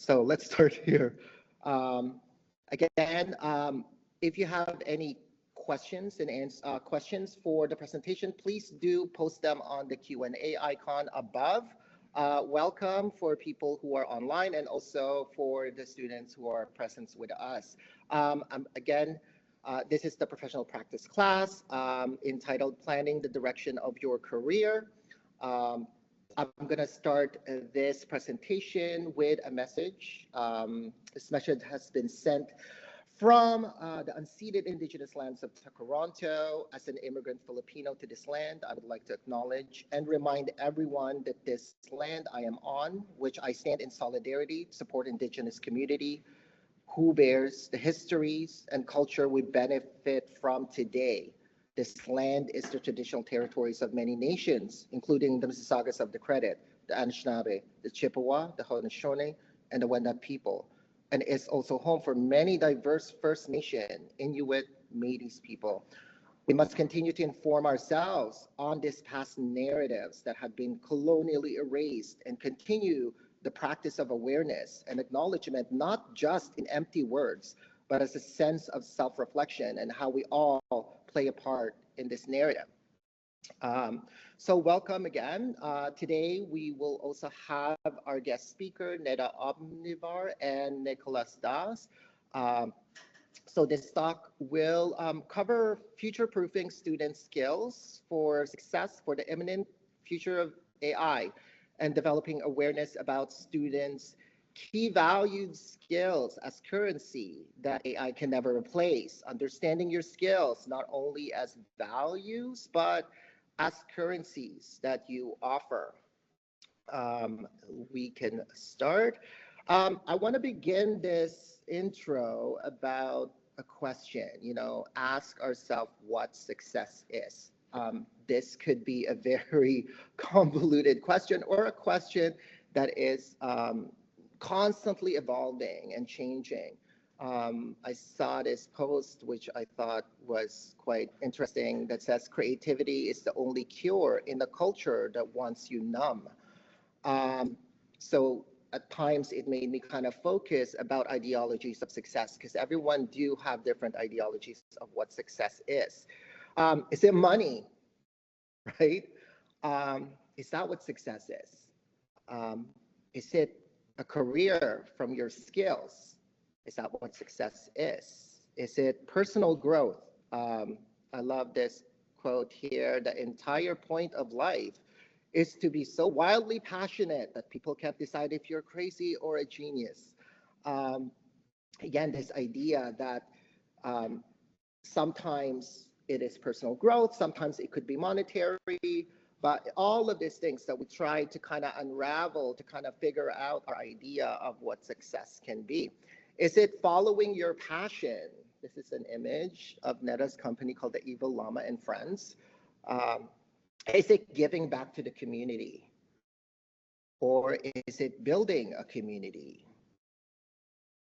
So let's start here. Um, Again, if you have any questions and questions for the presentation, please do post them on the Q&A icon above. Welcome for people who are online and also for the students who are present with us. Again, this is the professional practice class entitled Planning the Direction of Your Career. Um, I'm going to start this presentation with a message. This message has been sent from the unceded indigenous lands of Toronto. As an immigrant Filipino to this land, I would like to acknowledge and remind everyone that this land I am on, which I stand in solidarity to support indigenous community, who bears the histories and culture we benefit from today. This land is the traditional territories of many nations, including the Mississaugas of the Credit, the Anishinaabe, the Chippewa, the Haudenosaunee, and the Wendat people, and is also home for many diverse First Nation, Inuit, Métis people. We must continue to inform ourselves on these past narratives that have been colonially erased and continue the practice of awareness and acknowledgement, not just in empty words, but as a sense of self-reflection and how we all play a part in this narrative. So welcome again. Today we will also have our guest speaker, Neda Omidvar and Nicholas Das. So this talk will cover future-proofing student skills for success for the imminent future of AI and developing awareness about students' key valued skills as currency that AI can never replace. Understanding your skills not only as values, but as currencies that you offer. We can start. I want to begin this intro about a question, ask ourselves what success is. This could be a very convoluted question or a question that is constantly evolving and changing. I saw this post, which I thought was quite interesting, that says creativity is the only cure in a culture that wants you numb. So at times it made me kind of focus about ideologies of success, because everyone do have different ideologies of what success is. Is it money, right? Is that what success is? Is it a career from your skills? Is that what success is? Is it personal growth? I love this quote here. The entire point of life is to be so wildly passionate that people can't decide if you're crazy or a genius. Again, this idea that sometimes it is personal growth, sometimes it could be monetary, but all of these things that we try to kind of unravel to kind of figure out our idea of what success can be. Is it following your passion? This is an image of Neda's company called the Evil Llama and Friends. Is it giving back to the community? Or is it building a community?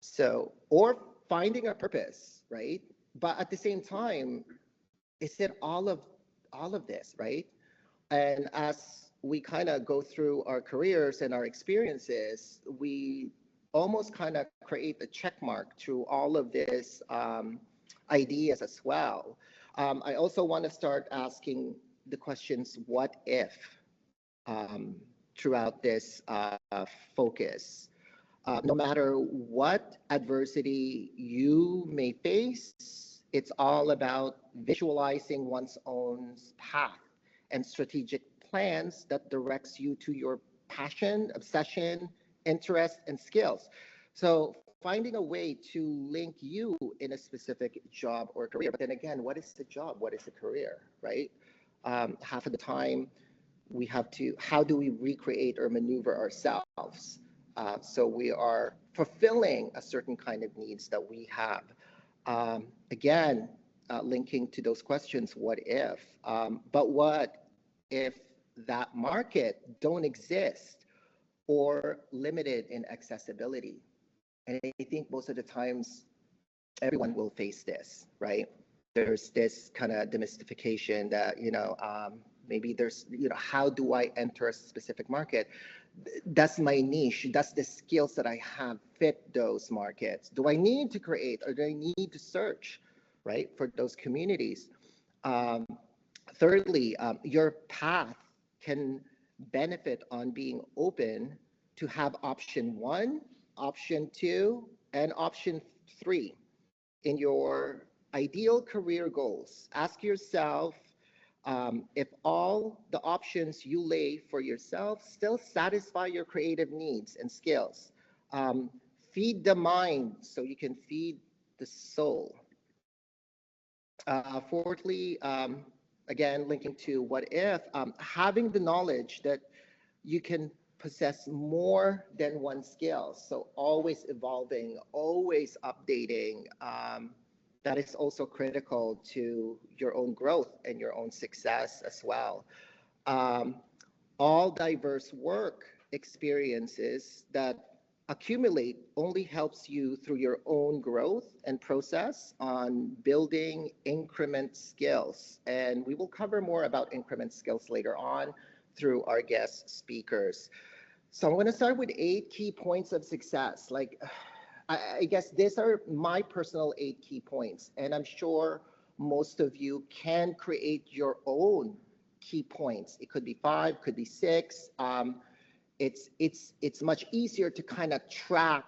So, or finding a purpose, right? But at the same time, is it all of this, right? And as we kind of go through our careers and our experiences, we almost kind of create a check mark through all of these ideas as well. I also want to start asking the questions, what if, throughout this focus. No matter what adversity you may face, it's all about visualizing one's own path and strategic plans that directs you to your passion, obsession, interest, and skills. So finding a way to link you in a specific job or career. But then again, what is the job? What is the career, right? Half of the time, we have to, how do we recreate or maneuver ourselves? So we are fulfilling a certain kind of needs that we have. Again, linking to those questions, what if? But what if that market don't exist or limited in accessibility? And I think most of the times, everyone will face this, right? There's this kind of demystification that, maybe there's, how do I enter a specific market? Does my niche, does the skills that I have fit those markets? Do I need to create or do I need to search, right, for those communities? Um, Thirdly, your path can benefit on being open to have option one, option two, and option three in your ideal career goals. Ask yourself if all the options you lay for yourself still satisfy your creative needs and skills. Um, Feed the mind so you can feed the soul. Fourthly, again, linking to what if, having the knowledge that you can possess more than one skill. So always evolving, always updating. That is also critical to your own growth and your own success as well. Um, all diverse work experiences that accumulate only helps you through your own growth and process on building increment skills. And we will cover more about increment skills later on through our guest speakers. So I'm going to start with 8 key points of success. Like, I guess these are my personal 8 key points, and I'm sure most of you can create your own key points. It could be 5, could be 6. It's much easier to kind of track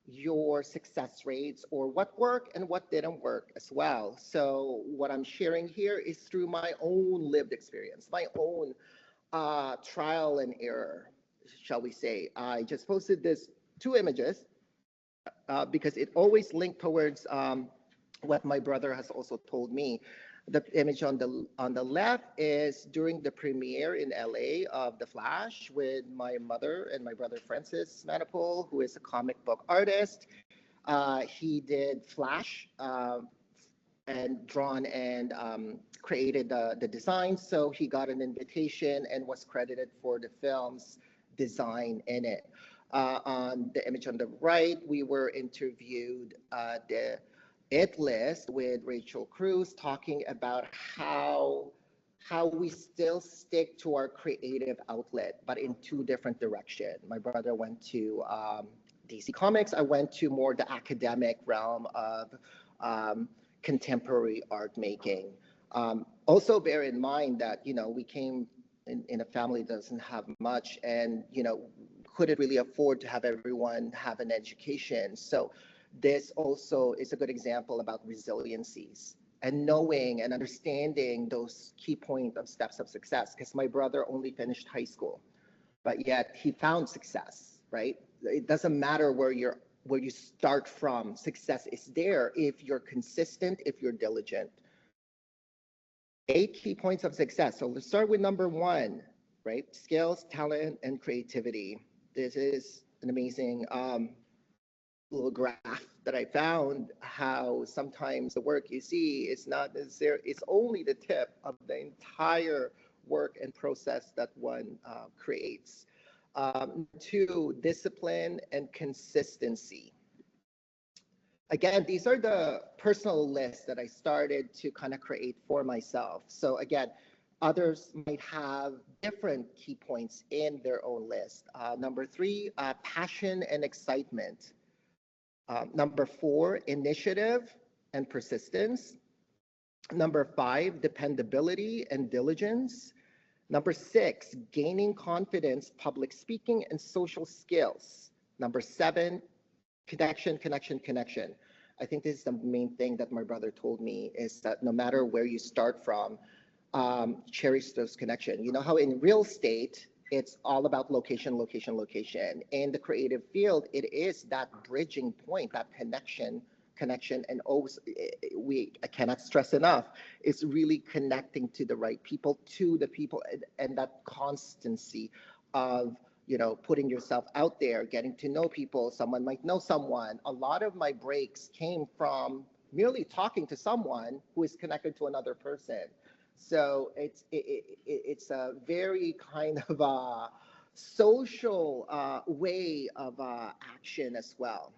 your success rates or what worked and what didn't work as well. So what I'm sharing here is through my own lived experience, my own trial and error, shall we say. I just posted this 2 images because it always linked towards what my brother has also told me. The image on the left is during the premiere in LA of The Flash with my mother and my brother Francis Manipul, who is a comic book artist. He did Flash and drawn and created the design. So he got an invitation and was credited for the film's design in it. On the image on the right, we were interviewed the It List with Rachel Cruz talking about how we still stick to our creative outlet, but in 2 different directions. My brother went to DC Comics. I went to more the academic realm of contemporary art making. Also bear in mind that, we came in a family that doesn't have much and, couldn't really afford to have everyone have an education. So this also is a good example about resiliencies and knowing and understanding those key point of steps of success. Because my brother only finished high school, but yet he found success, right? It doesn't matter where you start from. Success is there if you're consistent, if you're diligent. 8 key points of success. So let's start with number 1, right? Skills, talent, and creativity. This is an amazing little graph that I found, how sometimes the work you see is not necessarily, it's only the tip of the entire work and process that one creates. 2, discipline and consistency. Again, these are the personal lists that I started to kind of create for myself. So again, others might have different key points in their own list. Number 3, passion and excitement. Number 4, initiative and persistence. Number 5, dependability and diligence. Number 6, gaining confidence, public speaking, and social skills. Number 7, connection. I think this is the main thing that my brother told me, is that no matter where you start from, cherish those connections. You know how in real estate, it's all about location. In the creative field, it is that bridging point, that connection, and always, I cannot stress enough, it's really connecting to the right people, to the people, and that constancy of, putting yourself out there, getting to know people. Someone might know someone. A lot of my breaks came from merely talking to someone who is connected to another person. So it's a very kind of a social way of action as well.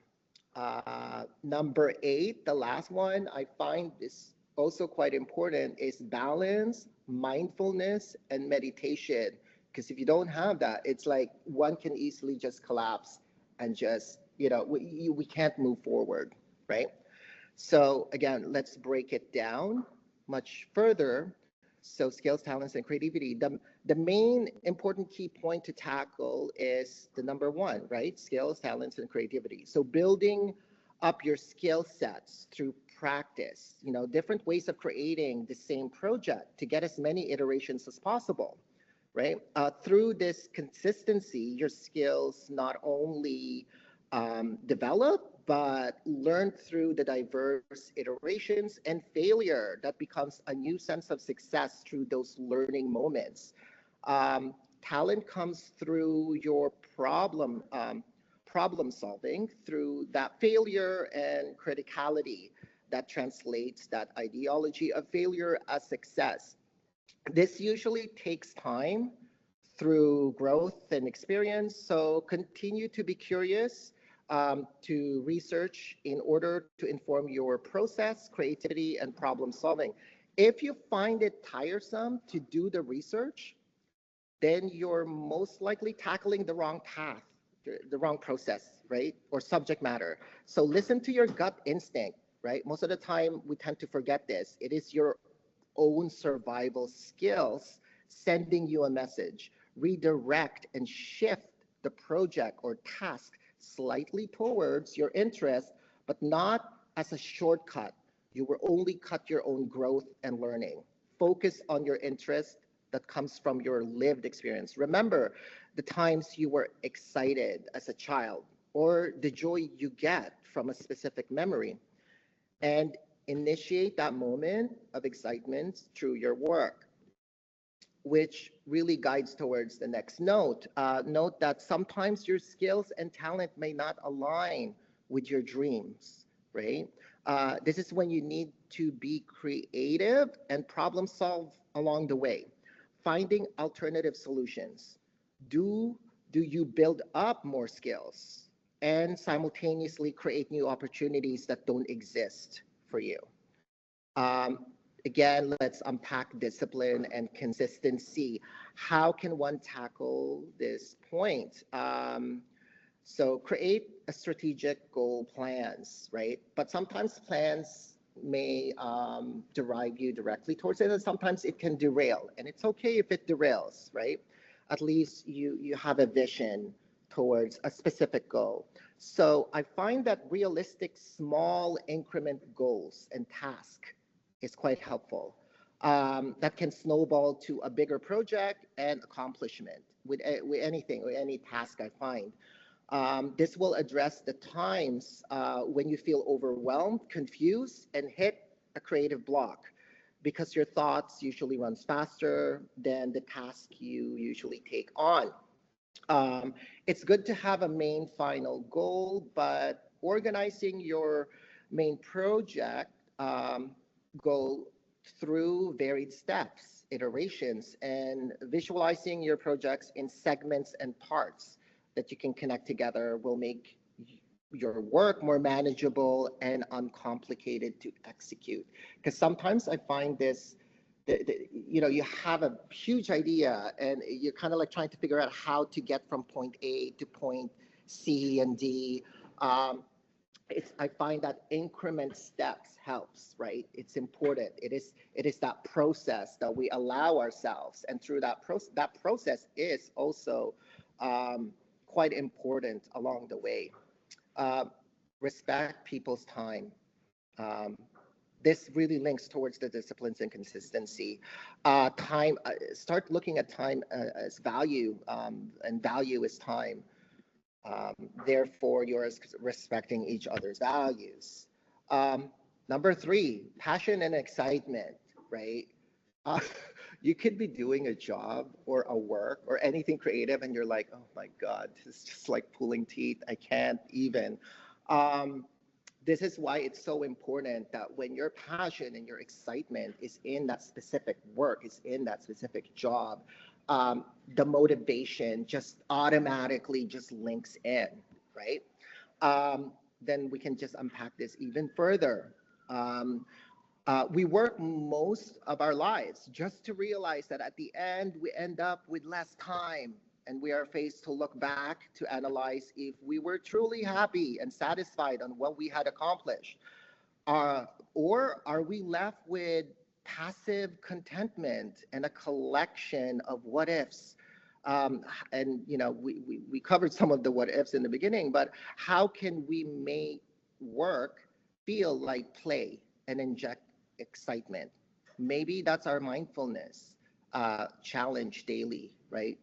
Number 8, the last one, I find this also quite important, is balance, mindfulness, and meditation. Because if you don't have that, it's like one can easily just collapse and just, we can't move forward, right? So again, let's break it down much further. So skills, talents, and creativity. The main important key point to tackle is the number one, right? Skills, talents, and creativity. So building up your skill sets through practice, different ways of creating the same project to get as many iterations as possible, right? Through this consistency, your skills not only develop, but learn through the diverse iterations and failure that becomes a new sense of success through those learning moments. Talent comes through your problem solving, through that failure and criticality that translates that ideology of failure as success. This usually takes time through growth and experience, so continue to be curious, to research in order to inform your process, creativity, and problem solving. If you find it tiresome to do the research, then you're most likely tackling the wrong path, the wrong process, right? Or subject matter. So listen to your gut instinct, right? Most of the time, we tend to forget this. It is your own survival skills sending you a message. Redirect and shift the project or task slightly towards your interest, but not as a shortcut. You will only cut your own growth and learning. Focus on your interest that comes from your lived experience. Remember the times you were excited as a child or the joy you get from a specific memory, and initiate that moment of excitement through your work, which really guides towards the next note. Note that sometimes your skills and talent may not align with your dreams, right? This is when you need to be creative and problem solve along the way, finding alternative solutions. Do you build up more skills and simultaneously create new opportunities that don't exist for you? Um, Again, let's unpack discipline and consistency. How can one tackle this point? So create a strategic goal plans, right? But sometimes plans may derive you directly towards it, and sometimes it can derail. And it's okay if it derails, right? At least you have a vision towards a specific goal. So I find that realistic small increment goals and tasks is quite helpful. That can snowball to a bigger project and accomplishment with anything or any task I find. This will address the times when you feel overwhelmed, confused, and hit a creative block because your thoughts usually runs faster than the task you usually take on. It's good to have a main final goal, but organizing your main project go through varied steps, iterations, and visualizing your projects in segments and parts that you can connect together will make your work more manageable and uncomplicated to execute. Because sometimes I find this, you have a huge idea and you're kind of like trying to figure out how to get from point A to point C and D. I find that increment steps helps, right? It's important. It is that process that we allow ourselves, and through that process is also quite important along the way. Uh, Respect people's time. Um, this really links towards the disciplines and consistency. Start looking at time as value, and value is time. Um, Therefore, you're respecting each other's values. Um, Number three, passion and excitement, right? Uh, you could be doing a job or a work or anything creative, and you're like, oh my God, this is just like pulling teeth. I can't even. Um, this is why it's so important that when your passion and your excitement is in that specific work, is in that specific job, the motivation just automatically just links in, right? Then we can just unpack this even further. Um, We work most of our lives just to realize that at the end, we end up with less time, and we are faced to look back to analyze if we were truly happy and satisfied on what we had accomplished. Or are we left with passive contentment and a collection of what ifs? And we covered some of the what ifs in the beginning, but how can we make work feel like play and inject excitement? Maybe that's our mindfulness challenge daily, right?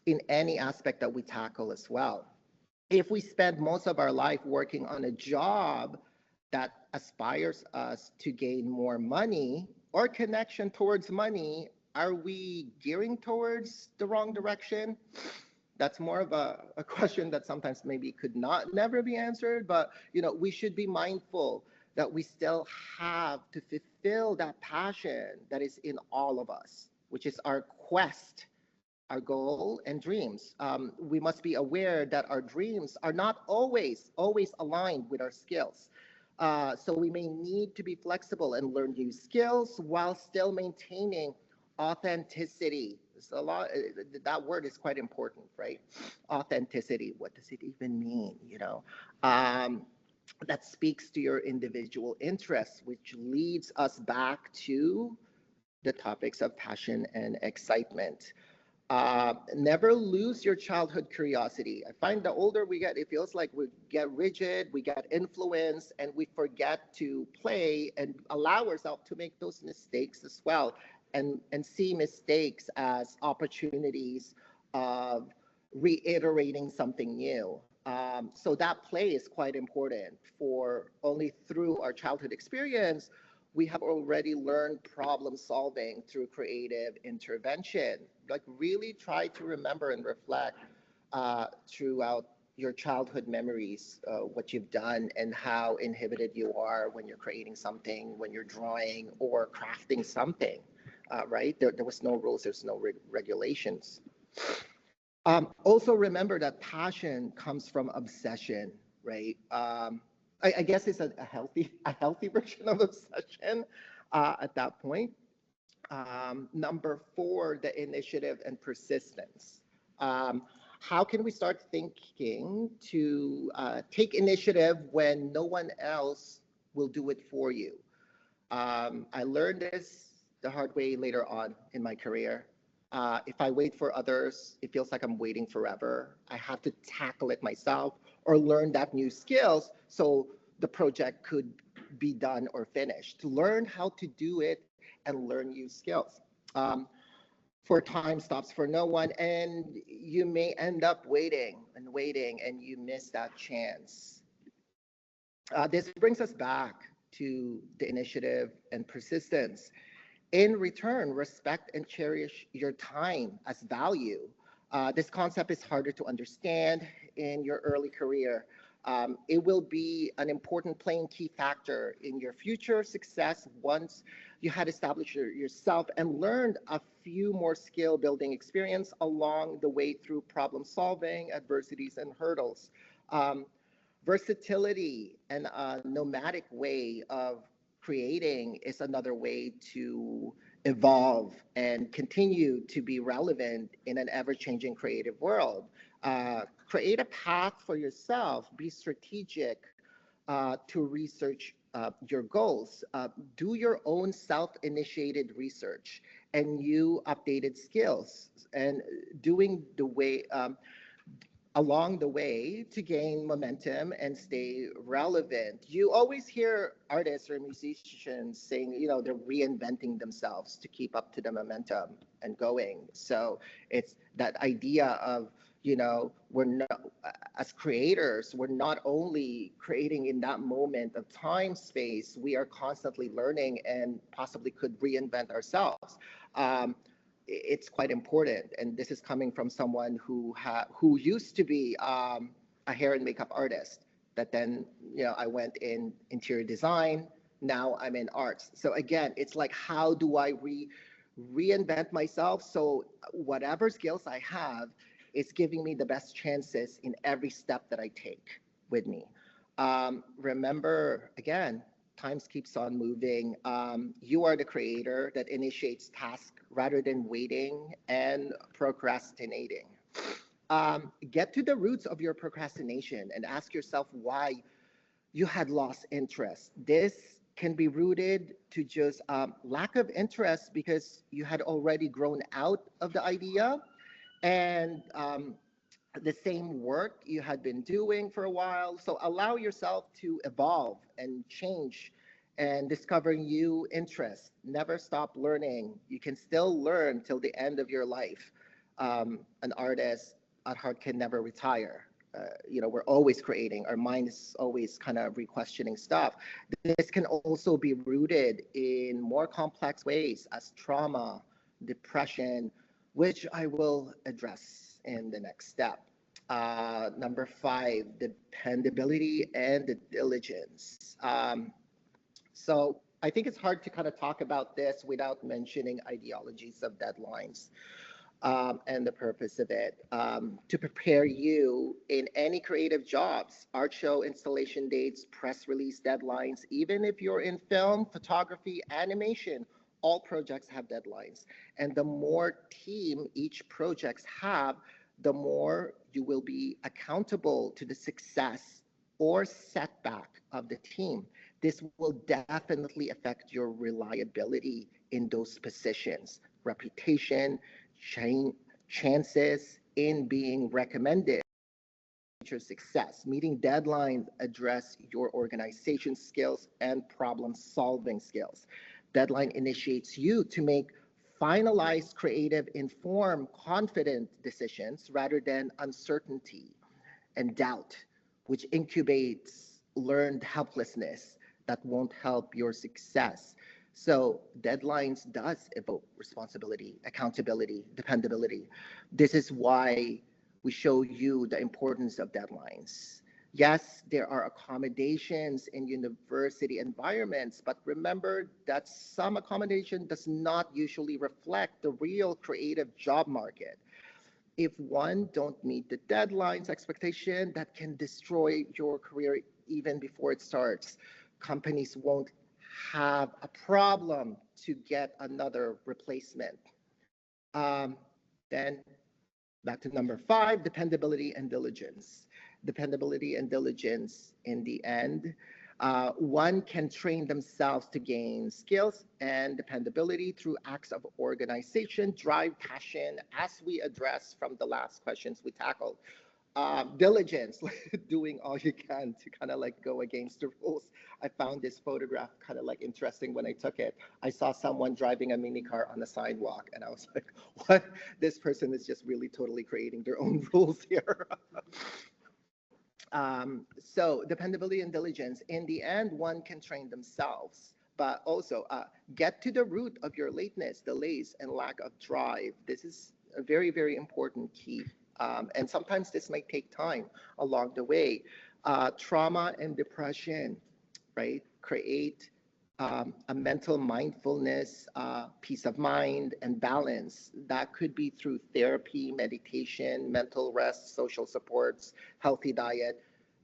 In any aspect that we tackle as well. If we spend most of our life working on a job that aspires us to gain more money or connection towards money, are we gearing towards the wrong direction? That's more of a question that sometimes maybe could not never be answered, but we should be mindful that we still have to fulfill that passion that is in all of us, which is our quest, our goal and dreams. We must be aware that our dreams are not always aligned with our skills. So we may need to be flexible and learn new skills while still maintaining authenticity. It's a lot. That word is quite important, right? Authenticity. What does it even mean? That speaks to your individual interests, which leads us back to the topics of passion and excitement. Never lose your childhood curiosity. I find the older we get, it feels like we get rigid, we get influenced, and we forget to play and allow ourselves to make those mistakes as well, and see mistakes as opportunities of reiterating something new. So that play is quite important. For only through our childhood experience, we have already learned problem solving through creative intervention. Like, really try to remember and reflect throughout your childhood memories, what you've done and how inhibited you are when you're creating something, when you're drawing or crafting something, right? There was no rules, there's no regulations. Also remember that passion comes from obsession, right? I guess it's a healthy version of obsession at that point. Number 4, the initiative and persistence. How can we start thinking to take initiative when no one else will do it for you? I learned this the hard way later on in my career. If I wait for others, it feels like I'm waiting forever. I have to tackle it myself or learn that new skills so the project could be done or finished. To learn how to do it and learn new skills. For time stops for no one, and you may end up waiting and you miss that chance. This brings us back to the initiative and persistence. In return, respect and cherish your time as value. This concept is harder to understand in your early career. It will be an important playing key factor in your future success once you had established yourself and learned a few more skill building experience along the way through problem solving, adversities, and hurdles. Versatility and a nomadic way of creating is another way to evolve and continue to be relevant in an ever-changing creative world. Create a path for yourself, be strategic to research your goals, do your own self-initiated research and new updated skills, and doing the way along the way to gain momentum and stay relevant. You always hear artists or musicians saying, they're reinventing themselves to keep up to the momentum and going. So it's that idea of, we're not, as creators, we're not only creating in that moment of time, space, we are constantly learning and possibly could reinvent ourselves. It's quite important, and this is coming from someone who used to be a hair and makeup artist. That then, I went in interior design. Now I'm in arts. So again, it's like, how do I reinvent myself? So whatever skills I have, it's giving me the best chances in every step that I take with me. Remember, again, times keeps on moving. You are the creator that initiates tasks rather than waiting and procrastinating. Get to the roots of your procrastination and ask yourself why you had lost interest. This can be rooted to just lack of interest because you had already grown out of the idea, and the same work you had been doing for a while. So allow yourself to evolve and change and discover new interests. Never stop learning. You can still learn till the end of your life. An artist at heart can never retire. We're always creating. Our mind is always kind of re-questioning stuff. This can also be rooted in more complex ways as trauma, depression, which I will address in the next step. Number 5, dependability and the diligence. So I think it's hard to kind of talk about this without mentioning ideologies of deadlines, and the purpose of it, to prepare you in any creative jobs, art show, installation dates, press release deadlines. Even if you're in film, photography, animation, all projects have deadlines. And the more team each projects have, the more you will be accountable to the success or setback of the team. This will definitely affect your reliability in those positions, reputation, chances in being recommended, future success. Meeting deadlines address your organization skills and problem solving skills. Deadline initiates you to make finalized, creative, informed, confident decisions rather than uncertainty and doubt, which incubates learned helplessness that won't help your success. So deadlines does evoke responsibility, accountability, dependability. This is why we show you the importance of deadlines. Yes, there are accommodations in university environments, but remember that some accommodation does not usually reflect the real creative job market. If one don't meet the deadlines expectation, that can destroy your career even before it starts. Companies won't have a problem to get another replacement. Then back to number 5, dependability and diligence. Dependability and diligence in the end. One can train themselves to gain skills and dependability through acts of organization, drive, passion, as we addressed from the last questions we tackled. Diligence, doing all you can to kind of like go against the rules. I found this photograph kind of like interesting when I took it. I saw someone driving a mini car on the sidewalk, and I was like, what? This person is just really totally creating their own rules here. So dependability and diligence, in the end, one can train themselves, but also get to the root of your lateness, delays, and lack of drive. This is a very, very important key. And sometimes this might take time along the way. Trauma and depression, right? Create a mental mindfulness, peace of mind, and balance. That could be through therapy, meditation, mental rest, social supports, healthy diet.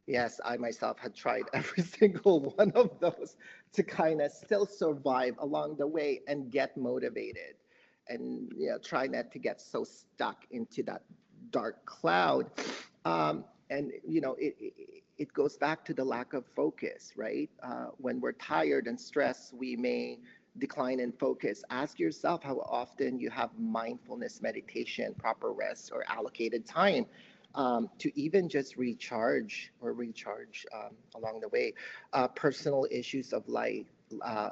Yes, I myself had tried every single one of those to kind of still survive along the way and get motivated, and try not to get so stuck into that dark cloud. And it goes back to the lack of focus, right? When we're tired and stressed, we may decline in focus. Ask yourself how often you have mindfulness meditation, proper rest, or allocated time to even just recharge along the way. Personal issues of life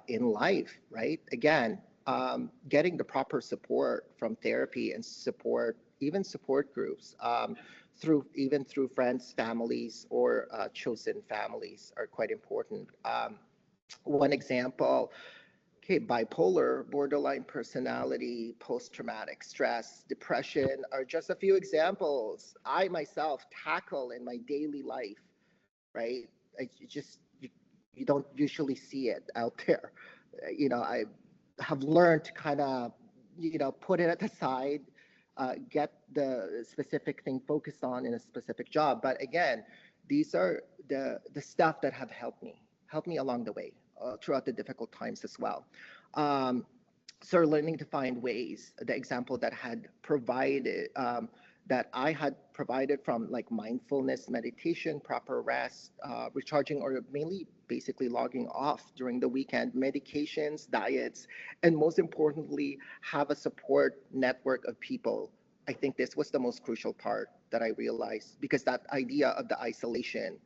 in life, right? Again, getting the proper support from therapy and even support groups, through friends, families, or chosen families are quite important. One example, okay, bipolar, borderline personality, post-traumatic stress, depression are just a few examples I myself tackle in my daily life, right? You don't usually see it out there. I have learned to kind of, put it at the side, get the specific thing focused on in a specific job. But again, these are the stuff that have helped me along the way, throughout the difficult times as well. So learning to find ways, the example that had provided, that I had provided, from like mindfulness, meditation, proper rest, recharging, or mainly basically logging off during the weekend, medications, diets, and most importantly, have a support network of people. I think this was the most crucial part that I realized, because that idea of the isolation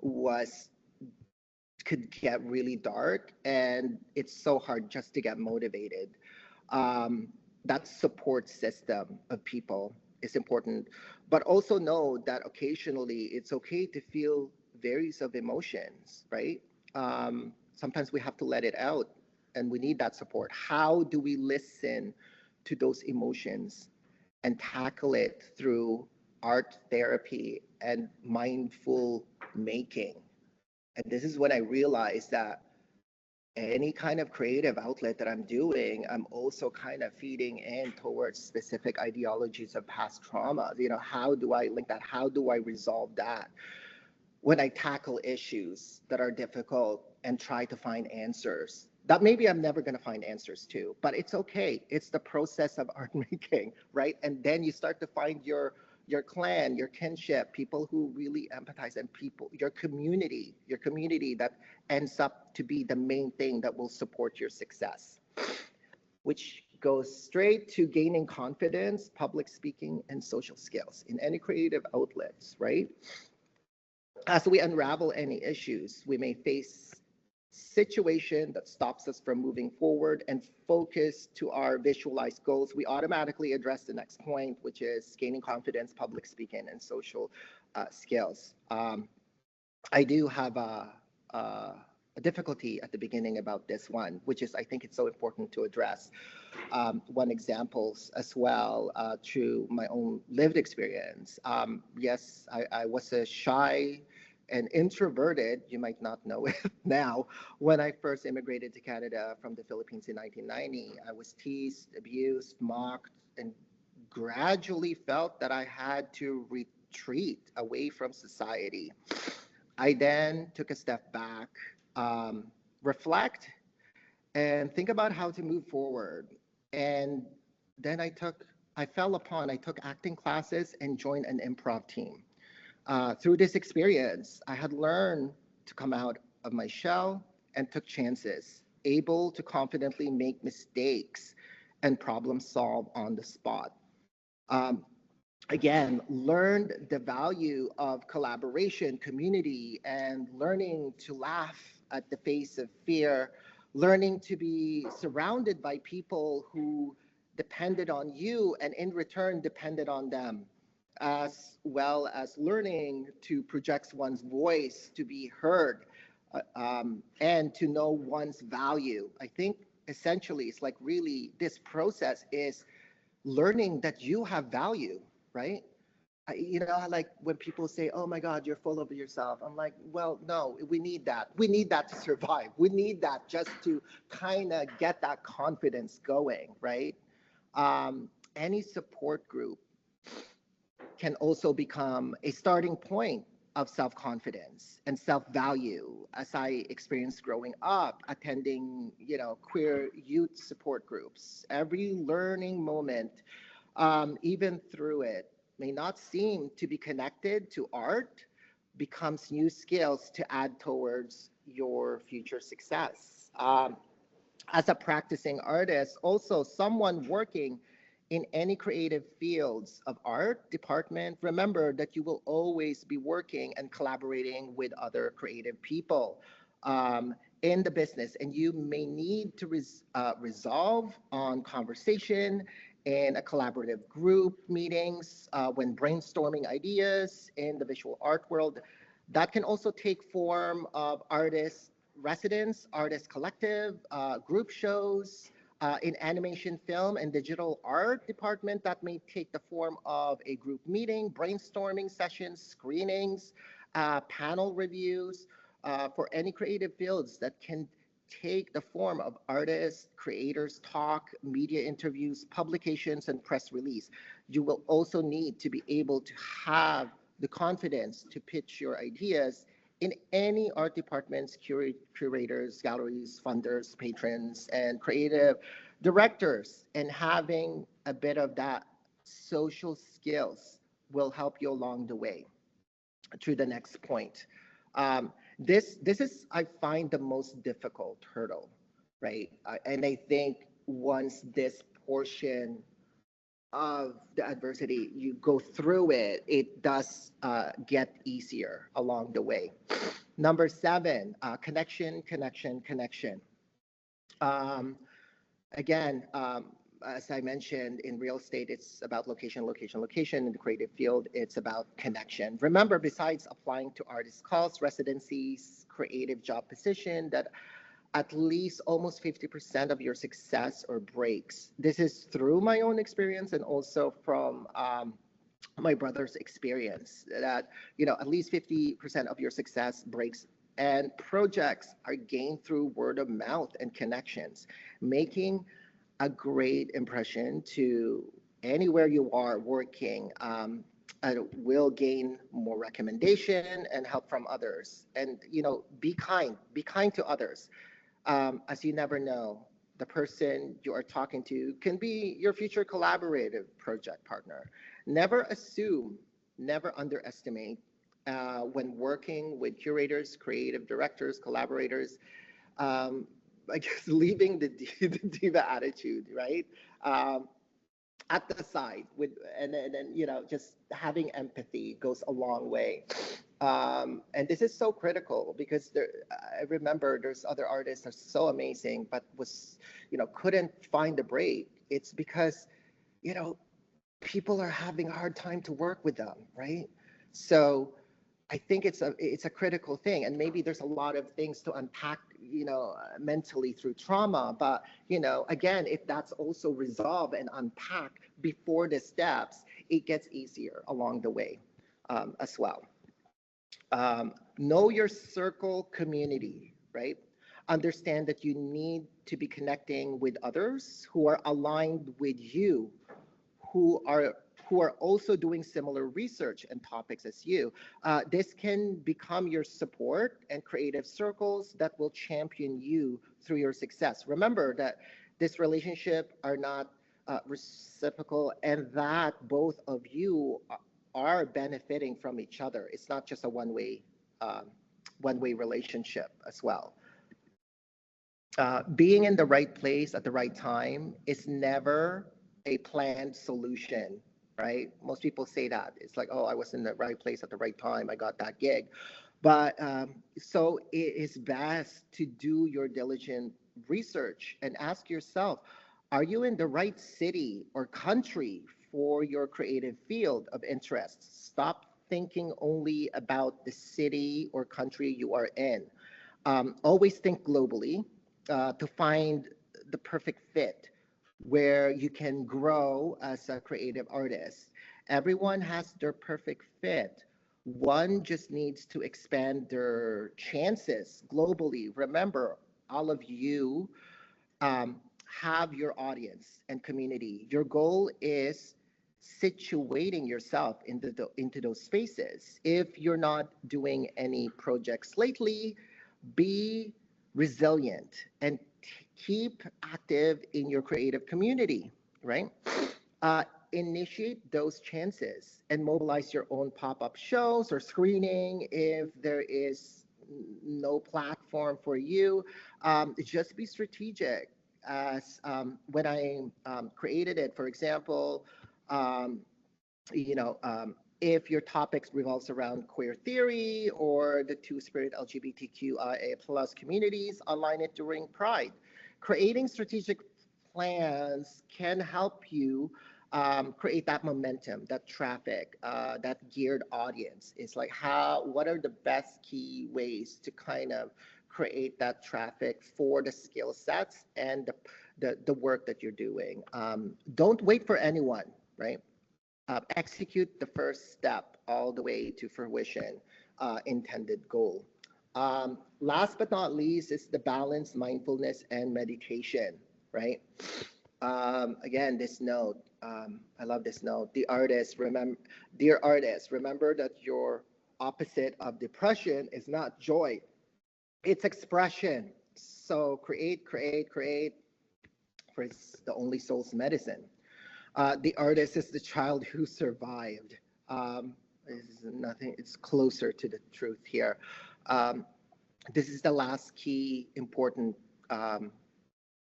was could get really dark, and it's so hard just to get motivated. um, that support system of people is important, but also know that occasionally it's okay to feel various of emotions, right? Sometimes we have to let it out, and we need that support. How do we listen to those emotions and tackle it through art therapy and mindful making? And this is when I realized that any kind of creative outlet that I'm doing, I'm also kind of feeding in towards specific ideologies of past trauma. You know, how do I link that? How do I resolve that? When I tackle issues that are difficult and try to find answers that maybe I'm never going to find answers to, but it's okay. It's the process of art making, right? And then you start to find your clan, your kinship, people who really empathize, and people, your community that ends up to be the main thing that will support your success, which goes straight to gaining confidence, public speaking, and social skills in any creative outlets, right? As we unravel any issues, we may face situation that stops us from moving forward and focus to our visualized goals. We automatically address the next point, which is gaining confidence, public speaking, and social skills. I do have a difficulty at the beginning about this one, which is I think it's so important to address. One examples as well, through my own lived experience. Yes, I was a shy and introverted, you might not know it now. When I first immigrated to Canada from the Philippines in 1990, I was teased, abused, mocked, and gradually felt that I had to retreat away from society. I then took a step back, reflect, and think about how to move forward. And then I took acting classes and joined an improv team. Through this experience, I had learned to come out of my shell and took chances, able to confidently make mistakes and problem solve on the spot. Um, Again, learned the value of collaboration, community, and learning to laugh at the face of fear, learning to be surrounded by people who depended on you and in return depended on them, as well as learning to project one's voice to be heard, and to know one's value. I think essentially it's like really this process is learning that you have value, right? You know, like when people say, "Oh my God, you're full of yourself," I'm like, well, no, we need that. We need that to survive. We need that just to kind of get that confidence going, right? Any support group can also become a starting point of self-confidence and self-value, as I experienced growing up, attending, queer youth support groups. Every learning moment, even through it, may not seem to be connected to art, becomes new skills to add towards your future success. As a practicing artist, also someone working in any creative fields of art department, remember that you will always be working and collaborating with other creative people in the business, and you may need to resolve on conversation in a collaborative group meetings, when brainstorming ideas in the visual art world. That can also take form of artist residence, artist collective, group shows, in animation, film, and digital art department. That may take the form of a group meeting, brainstorming sessions, screenings, panel reviews, for any creative fields that can take the form of artists, creators, talk, media interviews, publications, and press release. You will also need to be able to have the confidence to pitch your ideas in any art departments, curators, galleries, funders, patrons, and creative directors, and having a bit of that social skills will help you along the way to the next point. This is, I find, the most difficult hurdle, right? And I think once this portion of the adversity you go through it, it does get easier along the way. Number seven, connection, connection, connection. Um, again, as I mentioned, in real estate, it's about location, location, location. In the creative field, it's about connection. Remember, besides applying to artist calls, residencies, creative job position, that at least almost 50% of your success or breaks. This is through my own experience and also from my brother's experience, that, you know, at least 50% of your success breaks and projects are gained through word of mouth and connections, making a great impression to anywhere you are working. Will gain more recommendation and help from others. And, you know, be kind to others, as you never know, the person you are talking to can be your future collaborative project partner. Never assume, never underestimate when working with curators, creative directors, collaborators. I guess leaving the diva attitude, right? At the side with, and then, you know, just having empathy goes a long way. And this is so critical because there, I remember there's other artists that are so amazing but was, you know, couldn't find a break. It's because, you know, people are having a hard time to work with them, right? So I think it's a critical thing, and maybe there's a lot of things to unpack, you know, mentally through trauma. But, you know, again, if that's also resolved and unpacked before the steps, it gets easier along the way, as well. Know your circle community, right? Understand that you need to be connecting with others who are aligned with you, who are also doing similar research and topics as you. This can become your support and creative circles that will champion you through your success. Remember that this relationship are not reciprocal, and that both of you are benefiting from each other. It's not just a one-way relationship as well. Being in the right place at the right time is never a planned solution, right? Most people say that. It's like, oh, I was in the right place at the right time, I got that gig. But so it is best to do your diligent research and ask yourself, are you in the right city or country for your creative field of interest? Stop thinking only about the city or country you are in. Always think globally to find the perfect fit where you can grow as a creative artist. Everyone has their perfect fit. One just needs to expand their chances globally. Remember, all of you have your audience and community. Your goal is situating yourself into those spaces. If you're not doing any projects lately, be resilient and keep active in your creative community, right? Initiate those chances and mobilize your own pop-up shows or screening if there is no platform for you. Just be strategic. As when I created it, for example, um, you know, if your topic revolves around queer theory or the two-spirit LGBTQIA plus communities, online it during Pride. Creating strategic plans can help you create that momentum, that traffic, that geared audience. It's like what are the best key ways to kind of create that traffic for the skill sets and the work that you're doing. Don't wait for anyone, right? Execute the first step all the way to fruition, intended goal. Last but not least is the balance, mindfulness, and meditation, right? Again, this note, I love this note. Dear artist, remember that your opposite of depression is not joy, it's expression. So create, create, create, for it's the only soul's medicine. The artist is the child who survived. It's nothing, it's closer to the truth here. Um, this is the last key important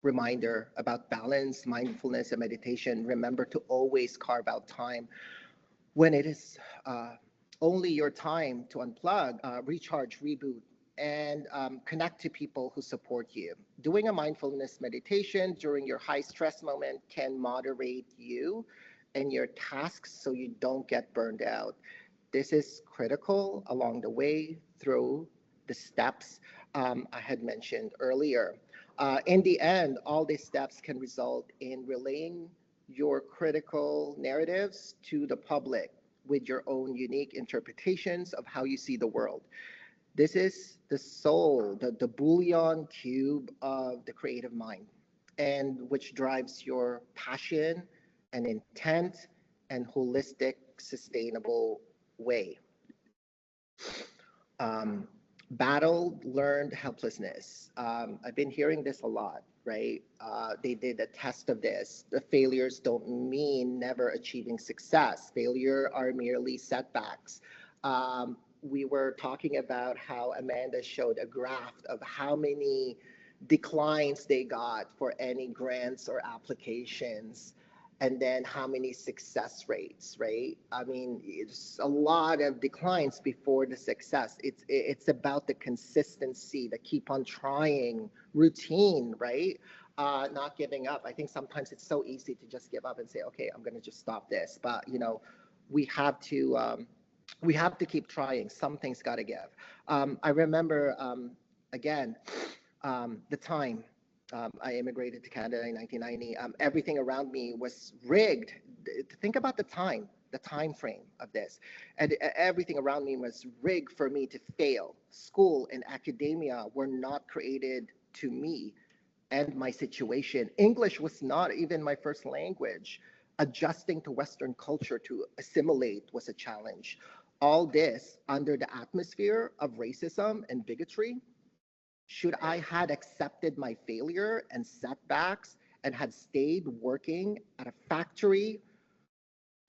reminder about balance, mindfulness, and meditation. Remember to always carve out time when it is only your time to unplug, recharge, reboot, and connect to people who support you. Doing a mindfulness meditation during your high stress moment can moderate you and your tasks so you don't get burned out. This is critical along the way through the steps I had mentioned earlier. In the end, all these steps can result in relaying your critical narratives to the public with your own unique interpretations of how you see the world. This is the soul, the bullion cube of the creative mind, and which drives your passion and intent and holistic, sustainable way. Um, Battle learned helplessness. I've been hearing this a lot, right? They did a test of this. The failures don't mean never achieving success. Failure are merely setbacks. We were talking about how Amanda showed a graph of how many declines they got for any grants or applications, and then how many success rates, right? I mean, it's a lot of declines before the success. It's about the consistency, the keep on trying routine, right? Not giving up. I think sometimes it's so easy to just give up and say, okay, I'm going to just stop this. But we have to we have to keep trying. Something's got to give. I remember again the time I immigrated to Canada in 1990. Everything around me was rigged. Think about the time frame of this, and everything around me was rigged for me to fail. School and academia were not created to me and my situation. English was not even my first language. Adjusting to Western culture to assimilate was a challenge. All this under the atmosphere of racism and bigotry. Should I had accepted my failure and setbacks and had stayed working at a factory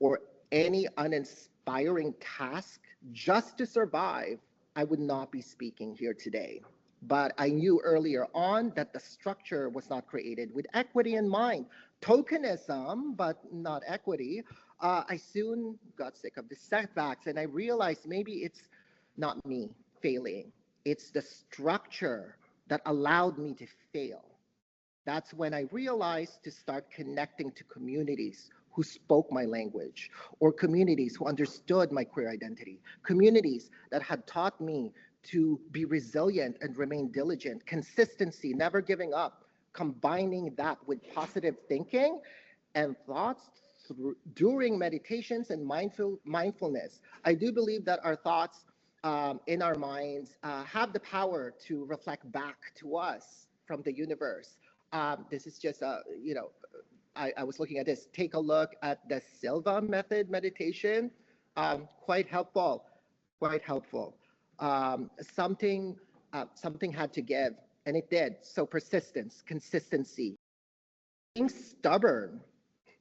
or any uninspiring task just to survive, I would not be speaking here today. But I knew earlier on that the structure was not created with equity in mind. Tokenism, but not equity. I soon got sick of the setbacks and I realized maybe it's not me failing. It's the structure that allowed me to fail. That's when I realized to start connecting to communities who spoke my language, or communities who understood my queer identity, communities that had taught me to be resilient and remain diligent, consistency, never giving up, combining that with positive thinking and thoughts during meditations and mindfulness. I do believe that our thoughts in our minds have the power to reflect back to us from the universe. This is just I was looking at this. Take a look at the Silva method meditation. Quite helpful, quite helpful. Something had to give, and it did. So persistence, consistency, being stubborn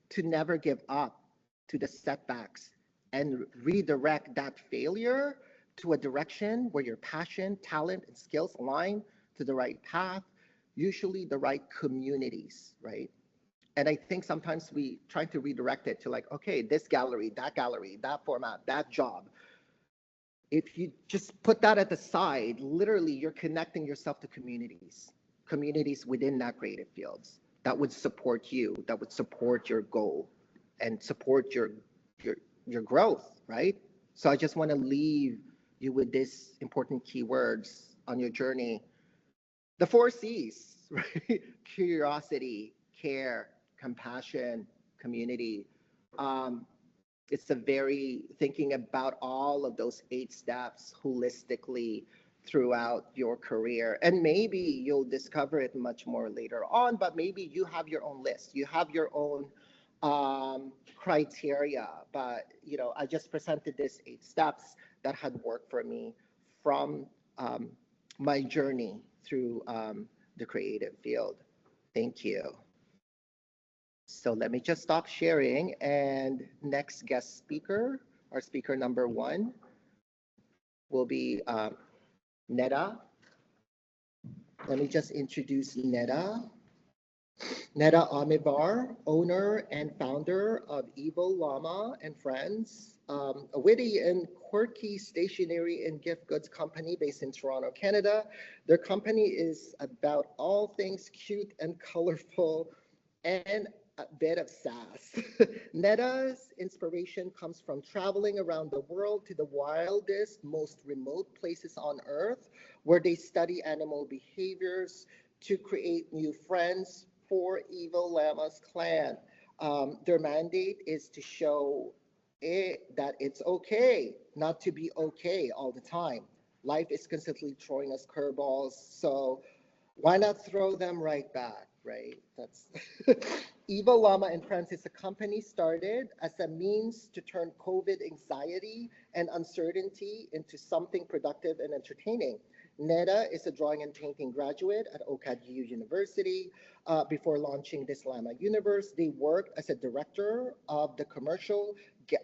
to never give up to the setbacks and redirect that failure to a direction where your passion, talent, and skills align to the right path, usually the right communities, right? And I think sometimes we try to redirect it to like, okay, this gallery, that format, that job. If you just put that at the side, literally you're connecting yourself to communities within that creative fields that would support you, that would support your goal and support your growth, right? So I just want to leave you with these important keywords on your journey. The 4 C's, right? Curiosity, care, compassion, community. It's a very thinking about all of those 8 steps holistically throughout your career. And maybe you'll discover it much more later on, but maybe you have your own list. You have your own criteria. But, I just presented this 8 steps that had worked for me from my journey through the creative field. Thank you. So let me just stop sharing, and next guest speaker, our speaker number one, will be Neda. Let me just introduce Neda. Neda Omidvar, owner and founder of Evil Llama and Friends, a witty and quirky stationery and gift goods company based in Toronto, Canada. Their company is about all things cute and colorful and a bit of sass. Neda's inspiration comes from traveling around the world to the wildest, most remote places on earth, where they study animal behaviors to create new friends for Evil Llama's clan. Their mandate is to show that it's okay not to be okay all the time. Life is constantly throwing us curveballs, so why not throw them right back, right? That's Evil Llama and Friends is a company started as a means to turn COVID anxiety and uncertainty into something productive and entertaining. Neda is a drawing and painting graduate at OCAD University. Before launching this Llama universe, they worked as a director of the commercial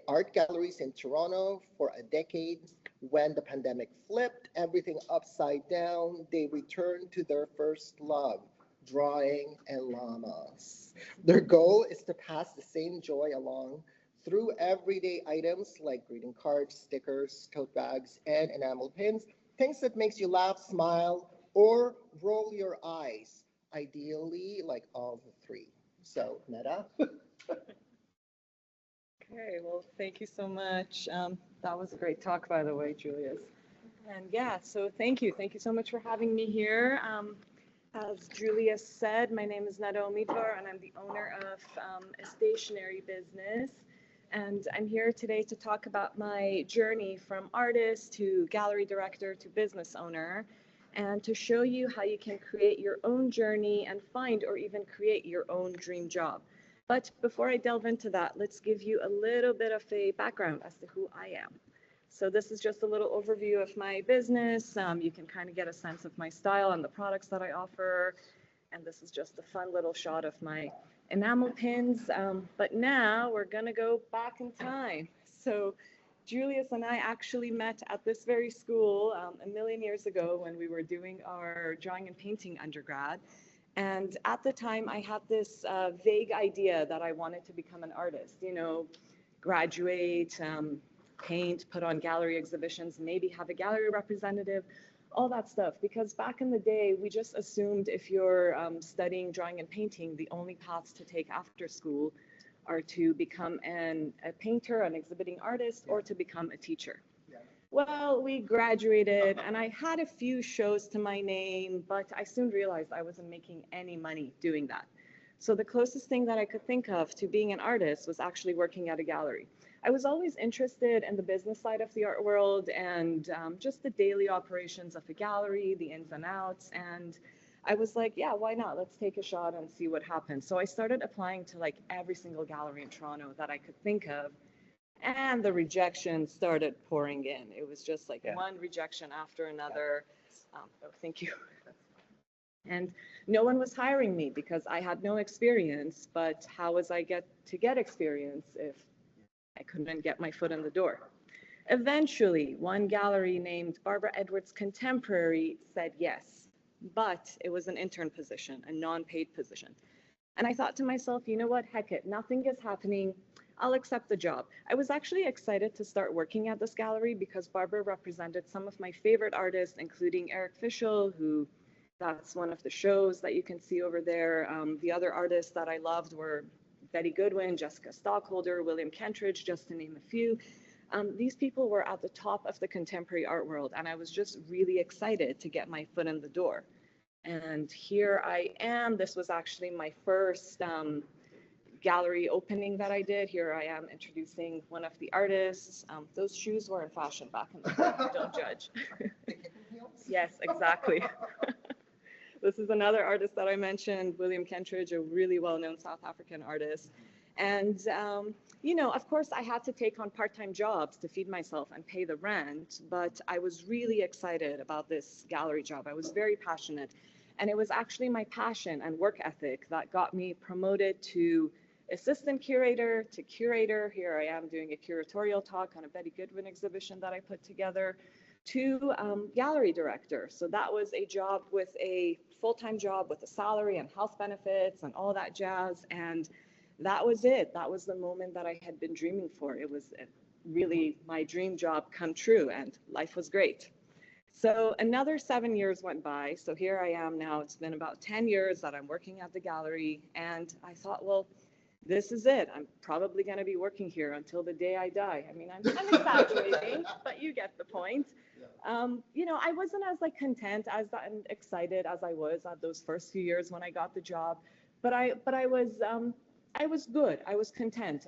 art galleries in Toronto for a decade. When the pandemic flipped everything upside down, they returned to their first love, drawing and llamas. Their goal is to pass the same joy along through everyday items like greeting cards, stickers, tote bags, and enamel pins, things that makes you laugh, smile, or roll your eyes, ideally like all the three. So, Neda. Okay, well, thank you so much. That was a great talk, by the way, Julius. And yeah, so thank you. Thank you so much for having me here. As Julius said, my name is Neda Omidvar, and I'm the owner of a stationery business. And I'm here today to talk about my journey from artist to gallery director to business owner, and to show you how you can create your own journey and find or even create your own dream job. But before I delve into that, let's give you a little bit of a background as to who I am. So this is just a little overview of my business. You can kind of get a sense of my style and the products that I offer. And this is just a fun little shot of my enamel pins. But now we're gonna go back in time. So Julius and I actually met at this very school a million years ago when we were doing our drawing and painting undergrad. And at the time, I had this vague idea that I wanted to become an artist, you know, graduate, paint, put on gallery exhibitions, maybe have a gallery representative, all that stuff. Because back in the day, we just assumed if you're studying drawing and painting, the only paths to take after school are to become a painter, an exhibiting artist, or to become a teacher. Well, we graduated and I had a few shows to my name, but I soon realized I wasn't making any money doing that. So the closest thing that I could think of to being an artist was actually working at a gallery. I was always interested in the business side of the art world and just the daily operations of a gallery, the ins and outs. And I was like, yeah, why not? Let's take a shot and see what happens. So I started applying to like every single gallery in Toronto that I could think of. And the rejection started pouring in. It was just like one rejection after another. Oh, thank you. And no one was hiring me because I had no experience. But how was I get experience if I couldn't get my foot in the door? Eventually, one gallery named Barbara Edwards Contemporary said yes, but it was an intern position, a non-paid position. And I thought to myself, you know what, heck it, nothing is happening. I'll accept the job. I was actually excited to start working at this gallery because Barbara represented some of my favorite artists, including Eric Fischel, who that's one of the shows that you can see over there. The other artists that I loved were Betty Goodwin, Jessica Stockholder, William Kentridge, just to name a few. These people were at the top of the contemporary art world, and I was just really excited to get my foot in the door. And here I am. This was actually my first gallery opening that I did. Here I am introducing one of the artists. Those shoes were in fashion back in the day, don't judge. Yes, exactly. This is another artist that I mentioned, William Kentridge, a really well-known South African artist. And, you know, of course, I had to take on part-time jobs to feed myself and pay the rent, but I was really excited about this gallery job. I was very passionate. And it was actually my passion and work ethic that got me promoted to assistant curator to curator. Here I am doing a curatorial talk on a Betty Goodwin exhibition that I put together, to gallery director. So that was a job with a full-time job with a salary and health benefits and all that jazz. And that was it. That was the moment that I had been dreaming for. It was really my dream job come true, and life was great. So another 7 years went by. So here I am now. It's been about 10 years that I'm working at the gallery. And I thought, well, this is it. I'm probably going to be working here until the day I die. I mean, I'm exaggerating, but you get the point. You know, I wasn't as like content as and excited as I was at those first few years when I got the job, but I was good. I was content.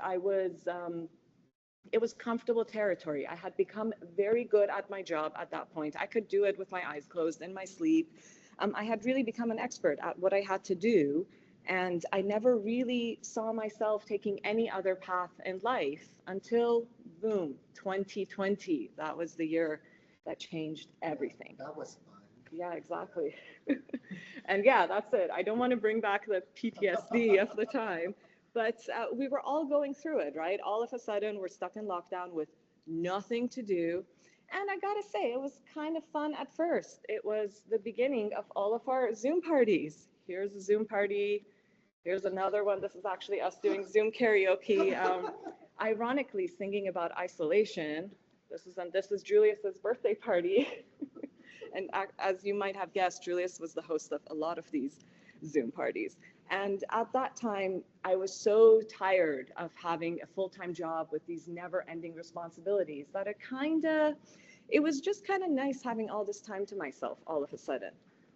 It was comfortable territory. I had become very good at my job at that point. I could do it with my eyes closed in my sleep. I had really become an expert at what I had to do. And I never really saw myself taking any other path in life until, boom, 2020. That was the year that changed everything. That was fun. Yeah, exactly. And yeah, that's it. I don't want to bring back the PTSD of the time, but we were all going through it, right? All of a sudden, we're stuck in lockdown with nothing to do. And I gotta say, it was kind of fun at first. It was the beginning of all of our Zoom parties. Here's a Zoom party. Here's another one. This is actually us doing Zoom karaoke, ironically singing about isolation. This is Julius's birthday party. And as you might have guessed, Julius was the host of a lot of these Zoom parties. And at that time, I was so tired of having a full-time job with these never-ending responsibilities that it was just kind of nice having all this time to myself all of a sudden.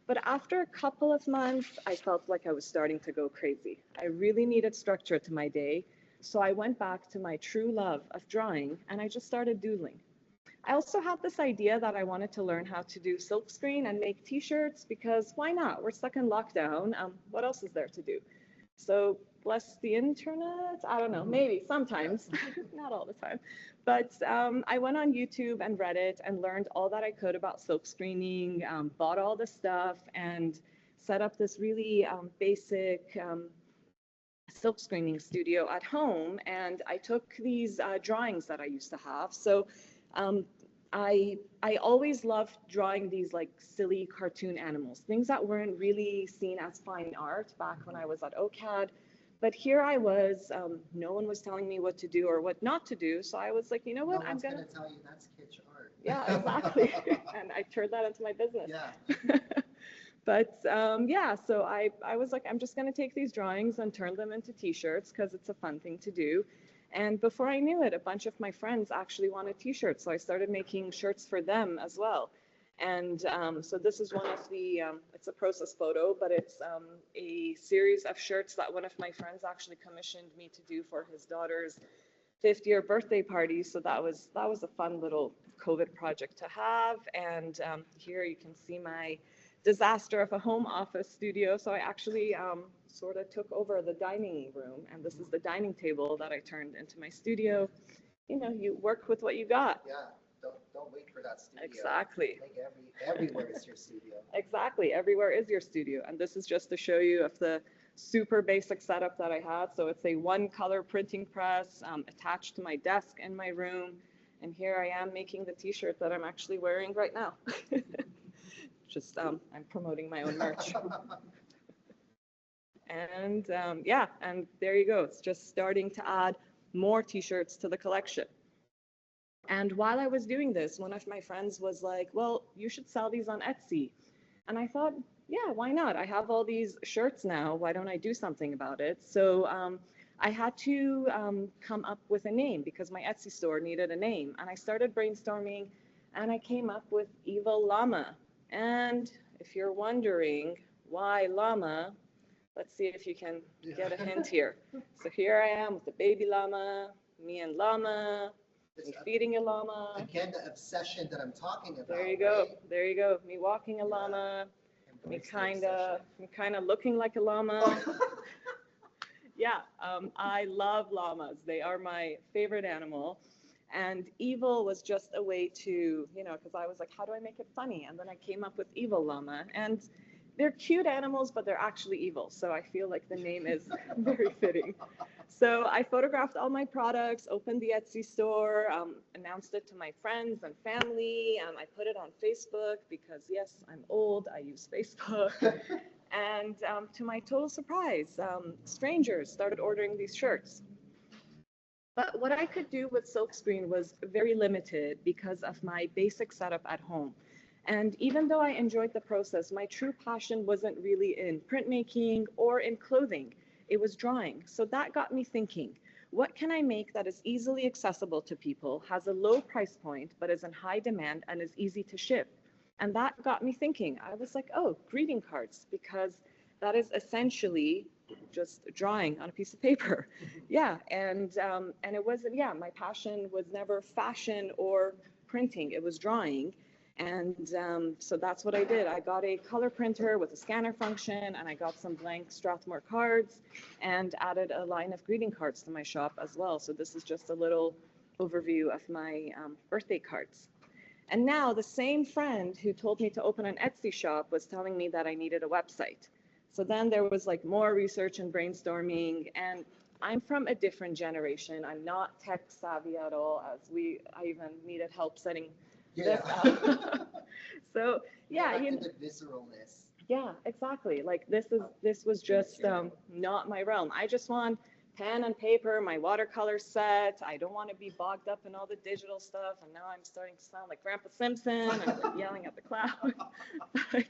But after a couple of months, I felt like I was starting to go crazy. I really needed structure to my day. So I went back to my true love of drawing, and I just started doodling. I also had this idea that I wanted to learn how to do silkscreen and make t-shirts, because why not? We're stuck in lockdown. What else is there to do? So bless the internet. I don't know, maybe sometimes, not all the time. But I went on YouTube and Reddit and learned all that I could about silkscreening, bought all the stuff, and set up this really basic silk screening studio at home. And I took these drawings that I used to have. So I always loved drawing these like silly cartoon animals, things that weren't really seen as fine art back when I was at OCAD. But here I was, no one was telling me what to do or what not to do. So I was like, you know what, I'm gonna tell you that's kitsch art. Yeah, exactly. And I turned that into my business. Yeah. But yeah, so I was like, I'm just going to take these drawings and turn them into t-shirts because it's a fun thing to do. And before I knew it, a bunch of my friends actually wanted t-shirts. So I started making shirts for them as well. And so this is one of the, it's a process photo, but it's a series of shirts that one of my friends actually commissioned me to do for his daughter's 50th-year birthday party. So that was a fun little COVID project to have. And here you can see my disaster of a home office studio. So I actually sort of took over the dining room, and this is the dining table that I turned into my studio. You know, you work with what you got. Yeah, don't wait for that studio. Exactly. Like everywhere is your studio. Exactly, everywhere is your studio. And this is just to show you of the super basic setup that I had. So it's a one color printing press attached to my desk in my room. And here I am making the t-shirt that I'm actually wearing right now. Just, I'm promoting my own merch. And yeah, and there you go. It's just starting to add more t-shirts to the collection. And while I was doing this, one of my friends was like, well, you should sell these on Etsy. And I thought, yeah, why not? I have all these shirts now. Why don't I do something about it? So I had to come up with a name because my Etsy store needed a name. And I started brainstorming, and I came up with Evil Llama. And if you're wondering why llama, let's see if you can get a hint here. So here I am with the baby llama, me and llama, me feeding a llama. Again, the obsession that I'm talking about. There you go. Right? There you go. Me walking a llama, me kind of looking like a llama. Yeah, I love llamas. They are my favorite animal. And evil was just a way to, because I was like, how do I make it funny? And then I came up with Evil Llama. And they're cute animals, but they're actually evil. So I feel like the name is very fitting. So I photographed all my products, opened the Etsy store, announced it to my friends and family. I put it on Facebook because, yes, I'm old. I use Facebook. And to my total surprise, strangers started ordering these shirts. But what I could do with silkscreen was very limited because of my basic setup at home. And even though I enjoyed the process, my true passion wasn't really in printmaking or in clothing. It was drawing. So that got me thinking, what can I make that is easily accessible to people, has a low price point, but is in high demand and is easy to ship? And that got me thinking. I was like, oh, greeting cards, because that is essentially just drawing on a piece of paper. Yeah, and it wasn't, yeah, my passion was never fashion or printing, it was drawing. And so that's what I did. I got a color printer with a scanner function, and I got some blank Strathmore cards and added a line of greeting cards to my shop as well. So this is just a little overview of my birthday cards. And now the same friend who told me to open an Etsy shop was telling me that I needed a website. So then there was like more research and brainstorming, and I'm from a different generation. I'm not tech savvy at all, as I even needed help setting this up. So yeah, the visceralness. Yeah, exactly. Like this was just not my realm. I just want pen and paper, my watercolor set. I don't want to be bogged up in all the digital stuff. And now I'm starting to sound like Grandpa Simpson and like yelling at the cloud. But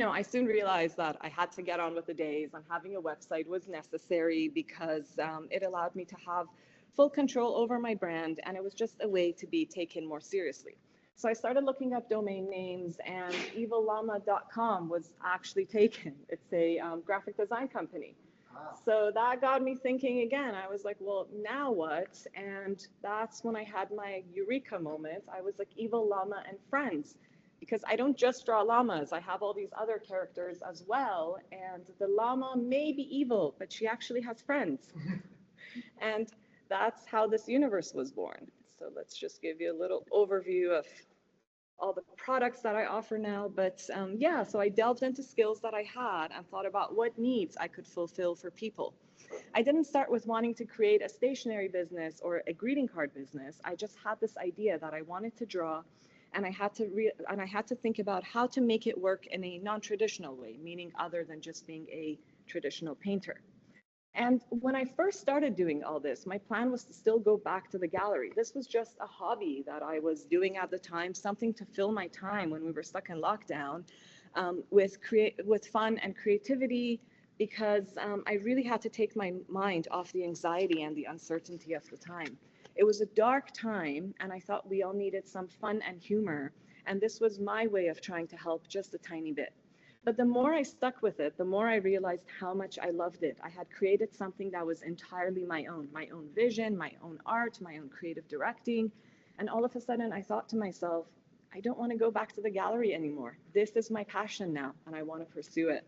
I soon realized that I had to get on with the days, and having a website was necessary because it allowed me to have full control over my brand, and it was just a way to be taken more seriously. So I started looking up domain names, and evillllama.com was actually taken. It's a graphic design company. Wow. So that got me thinking again. I was like, well, now what? And that's when I had my eureka moment. I was like, Evil Llama and Friends, because I don't just draw llamas. I have all these other characters as well. And the llama may be evil, but she actually has friends. And that's how this universe was born. So let's just give you a little overview of all the products that I offer now. But yeah, so I delved into skills that I had and thought about what needs I could fulfill for people. I didn't start with wanting to create a stationery business or a greeting card business. I just had this idea that I wanted to draw, and I had to think about how to make it work in a non-traditional way, meaning other than just being a traditional painter. And when I first started doing all this, my plan was to still go back to the gallery. This was just a hobby that I was doing at the time, something to fill my time when we were stuck in lockdown, with fun and creativity, because I really had to take my mind off the anxiety and the uncertainty of the time. It was a dark time, and I thought we all needed some fun and humor, and this was my way of trying to help just a tiny bit. But the more I stuck with it, the more I realized how much I loved it. I had created something that was entirely my own vision, my own art, my own creative directing. And all of a sudden I thought to myself, I don't want to go back to the gallery anymore. This is my passion now, and I want to pursue it.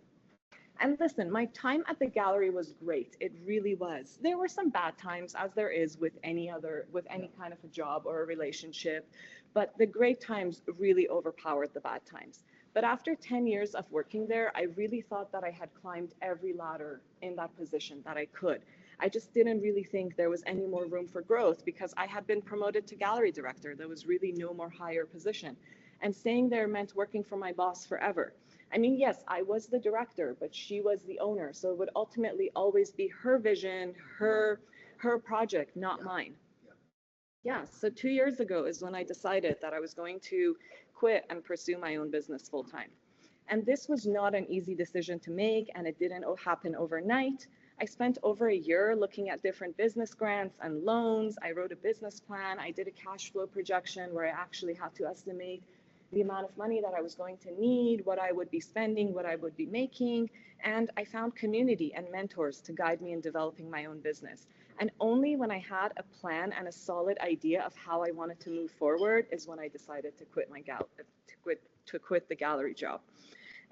And listen, my time at the gallery was great. It really was. There were some bad times, as there is with any kind of a job or a relationship, but the great times really overpowered the bad times. But after 10 years of working there, I really thought that I had climbed every ladder in that position that I could. I just didn't really think there was any more room for growth because I had been promoted to gallery director. There was really no more higher position. And staying there meant working for my boss forever. I mean, yes, I was the director, but she was the owner. So it would ultimately always be her vision, her project, not mine. Yeah, so 2 years ago is when I decided that I was going to quit and pursue my own business full time. And this was not an easy decision to make, and it didn't happen overnight. I spent over a year looking at different business grants and loans. I wrote a business plan. I did a cash flow projection where I actually had to estimate the amount of money that I was going to need, what I would be spending, what I would be making. And I found community and mentors to guide me in developing my own business. And only when I had a plan and a solid idea of how I wanted to move forward is when I decided to quit the gallery job.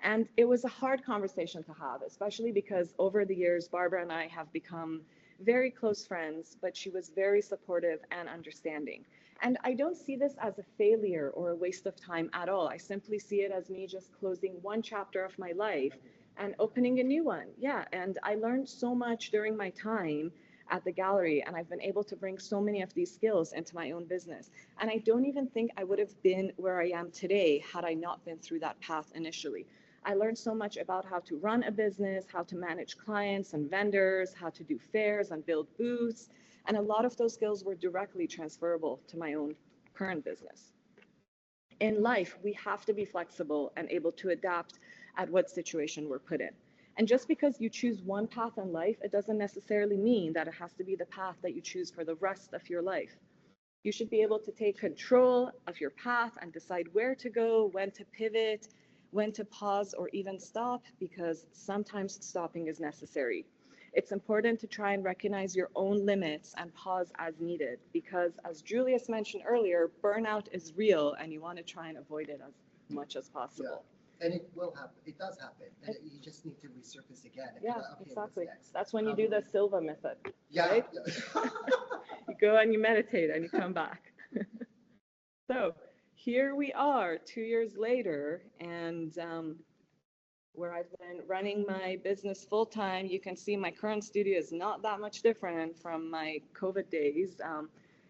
And it was a hard conversation to have, especially because over the years, Barbara and I have become very close friends, but she was very supportive and understanding. And I don't see this as a failure or a waste of time at all. I simply see it as me just closing one chapter of my life and opening a new one. Yeah, and I learned so much during my time at the gallery, and I've been able to bring so many of these skills into my own business. And I don't even think I would have been where I am today had I not been through that path initially. I learned so much about how to run a business, how to manage clients and vendors, how to do fairs and build booths. And a lot of those skills were directly transferable to my own current business. In life, we have to be flexible and able to adapt at what situation we're put in. And just because you choose one path in life, it doesn't necessarily mean that it has to be the path that you choose for the rest of your life. You should be able to take control of your path and decide where to go, when to pivot, when to pause or even stop, because sometimes stopping is necessary. It's important to try and recognize your own limits and pause as needed, because as Julius mentioned earlier, burnout is real and you want to try and avoid it as much as possible. Yeah. And it will happen. It does happen. And you just need to resurface again. And Yeah, like, okay, exactly. what's next? That's when you do the Silva method. Yeah. Right? Yeah. You go and you meditate and you come back. So here we are 2 years later, and where I've been running my business full time. You can see my current studio is not that much different from my COVID days.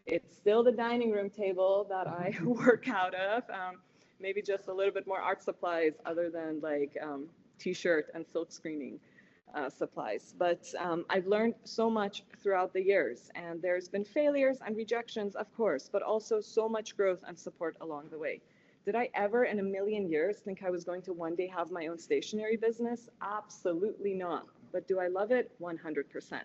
It's still the dining room table that I work out of, maybe just a little bit more art supplies other than like t-shirt and silk screening supplies. But I've learned so much throughout the years, and there's been failures and rejections, of course, but also so much growth and support along the way. Did I ever in a million years think I was going to one day have my own stationery business? Absolutely not. But do I love it? 100%.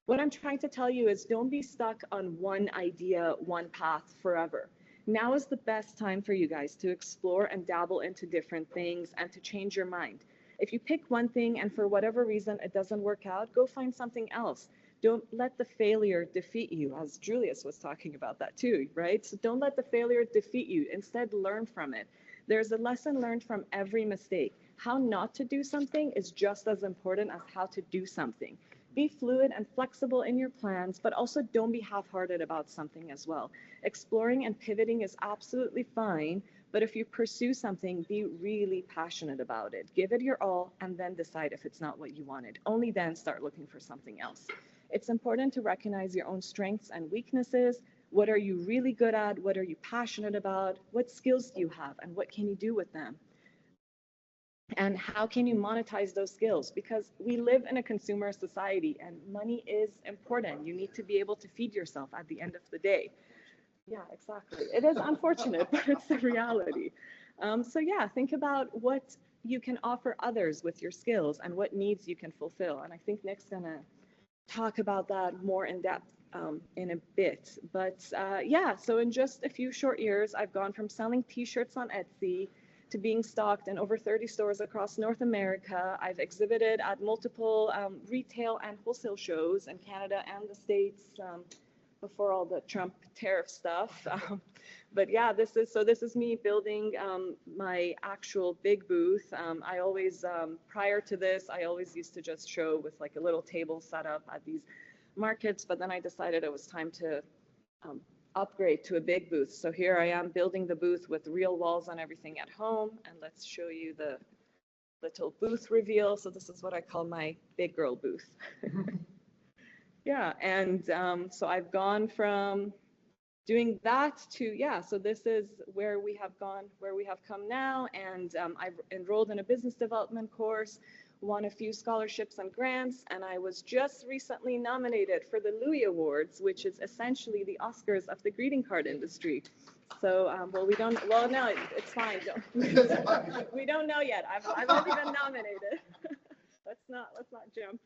What I'm trying to tell you is don't be stuck on one idea, one path forever. Now is the best time for you guys to explore and dabble into different things and to change your mind. If you pick one thing and for whatever reason it doesn't work out, go find something else. Don't let the failure defeat you, as Julius was talking about that too, right? So don't let the failure defeat you. Instead, learn from it. There's a lesson learned from every mistake. How not to do something is just as important as how to do something. Be fluid and flexible in your plans, but also don't be half-hearted about something as well. Exploring and pivoting is absolutely fine, but if you pursue something, be really passionate about it. Give it your all and then decide if it's not what you wanted. Only then start looking for something else. It's important to recognize your own strengths and weaknesses. What are you really good at? What are you passionate about? What skills do you have and what can you do with them? And how can you monetize those skills? Because we live in a consumer society and money is important. You need to be able to feed yourself at the end of the day. Yeah, exactly. It is unfortunate, but it's the reality. So yeah, think about what you can offer others with your skills and what needs you can fulfill. And I think Nick's gonna talk about that more in depth in a bit. But yeah, so in just a few short years, I've gone from selling t-shirts on Etsy to being stocked in over 30 stores across North America. I've exhibited at multiple retail and wholesale shows in Canada and the States before all the Trump tariff stuff. But yeah, this is me building my actual big booth. I always, prior to this, I always used to just show with like a little table set up at these markets, but then I decided it was time to upgrade to a big booth. So here I am building the booth with real walls and everything at home. And let's show you the little booth reveal. So this is what I call my big girl booth. Yeah, and so I've gone from doing that to, yeah, so this is where we have come now. And I've enrolled in a business development course, won a few scholarships and grants, and I was just recently nominated for the Louis Awards, which is essentially the Oscars of the greeting card industry. So, no, it's fine. We don't know yet. I've only been nominated. let's not jump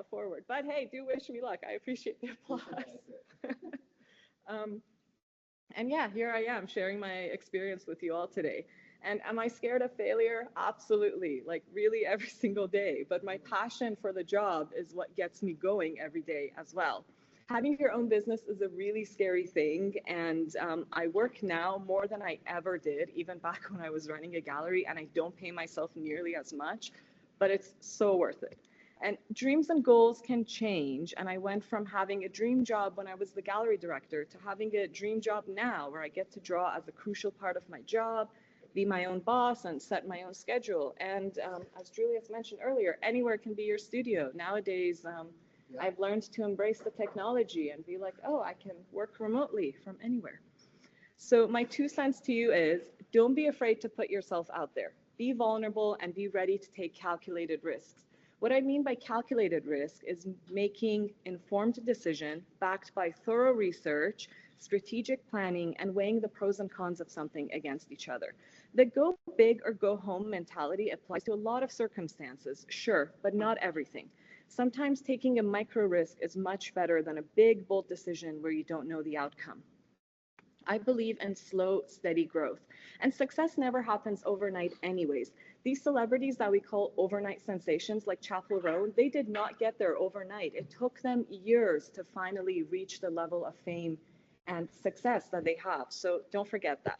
forward. But hey, do wish me luck. I appreciate the applause. And yeah, here I am sharing my experience with you all today. And am I scared of failure? Absolutely, like really every single day. But my passion for the job is what gets me going every day as well. Having your own business is a really scary thing, and I work now more than I ever did, even back when I was running a gallery, and I don't pay myself nearly as much, but it's so worth it. And dreams and goals can change, and I went from having a dream job when I was the gallery director to having a dream job now where I get to draw as a crucial part of my job, be my own boss, and set my own schedule. And as Julius mentioned earlier, anywhere can be your studio. Nowadays, I've learned to embrace the technology and be like, oh, I can work remotely from anywhere. So my 2 cents to you is, don't be afraid to put yourself out there. Be vulnerable and be ready to take calculated risks. What I mean by calculated risk is making informed decision backed by thorough research, strategic planning, and weighing the pros and cons of something against each other. The go big or go home mentality applies to a lot of circumstances, sure, but not everything. Sometimes taking a micro risk is much better than a big, bold decision where you don't know the outcome. I believe in slow, steady growth. And success never happens overnight anyways. These celebrities that we call overnight sensations like Chapel Row, they did not get there overnight. It took them years to finally reach the level of fame and success that they have. So don't forget that.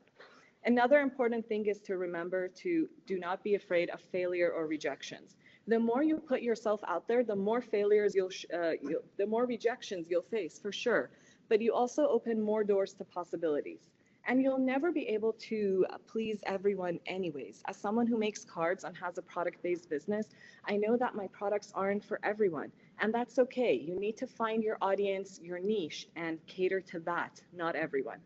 Another important thing is to remember to do not be afraid of failure or rejections. The more you put yourself out there, the more failures the more rejections you'll face, for sure. But you also open more doors to possibilities. And you'll never be able to please everyone anyways. As someone who makes cards and has a product-based business, I know that my products aren't for everyone, and that's okay. You need to find your audience, your niche, and cater to that, not everyone.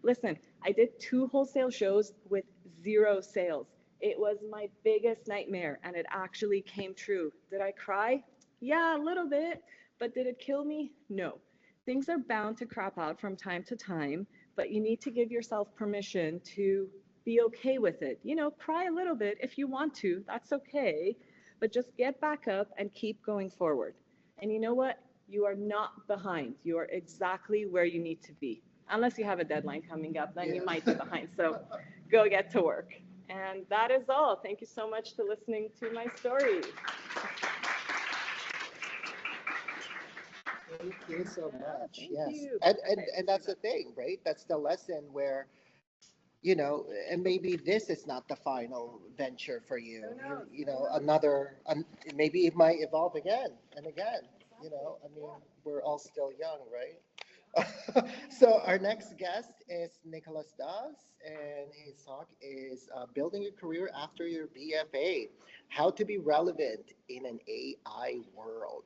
Listen, I did 2 wholesale shows with 0 sales. It was my biggest nightmare, and it actually came true. Did I cry? Yeah, a little bit. But did it kill me? No. Things are bound to crap out from time to time, but you need to give yourself permission to be okay with it. You know, cry a little bit if you want to, that's okay, but just get back up and keep going forward. And you know what? You are not behind. You are exactly where you need to be. Unless you have a deadline coming up, then you might be behind. So go get to work. And that is all. Thank you so much for listening to my story. Thank you so much. Thank Yes. you. And that's the thing, right? That's the lesson where, you know, and maybe this is not the final venture for you. You know, maybe it might evolve again and again. You know, I mean, we're all still young, right? So our next guest is Nicholas Das, and his talk is Building a Career After Your BFA, How to Be Relevant in an AI World.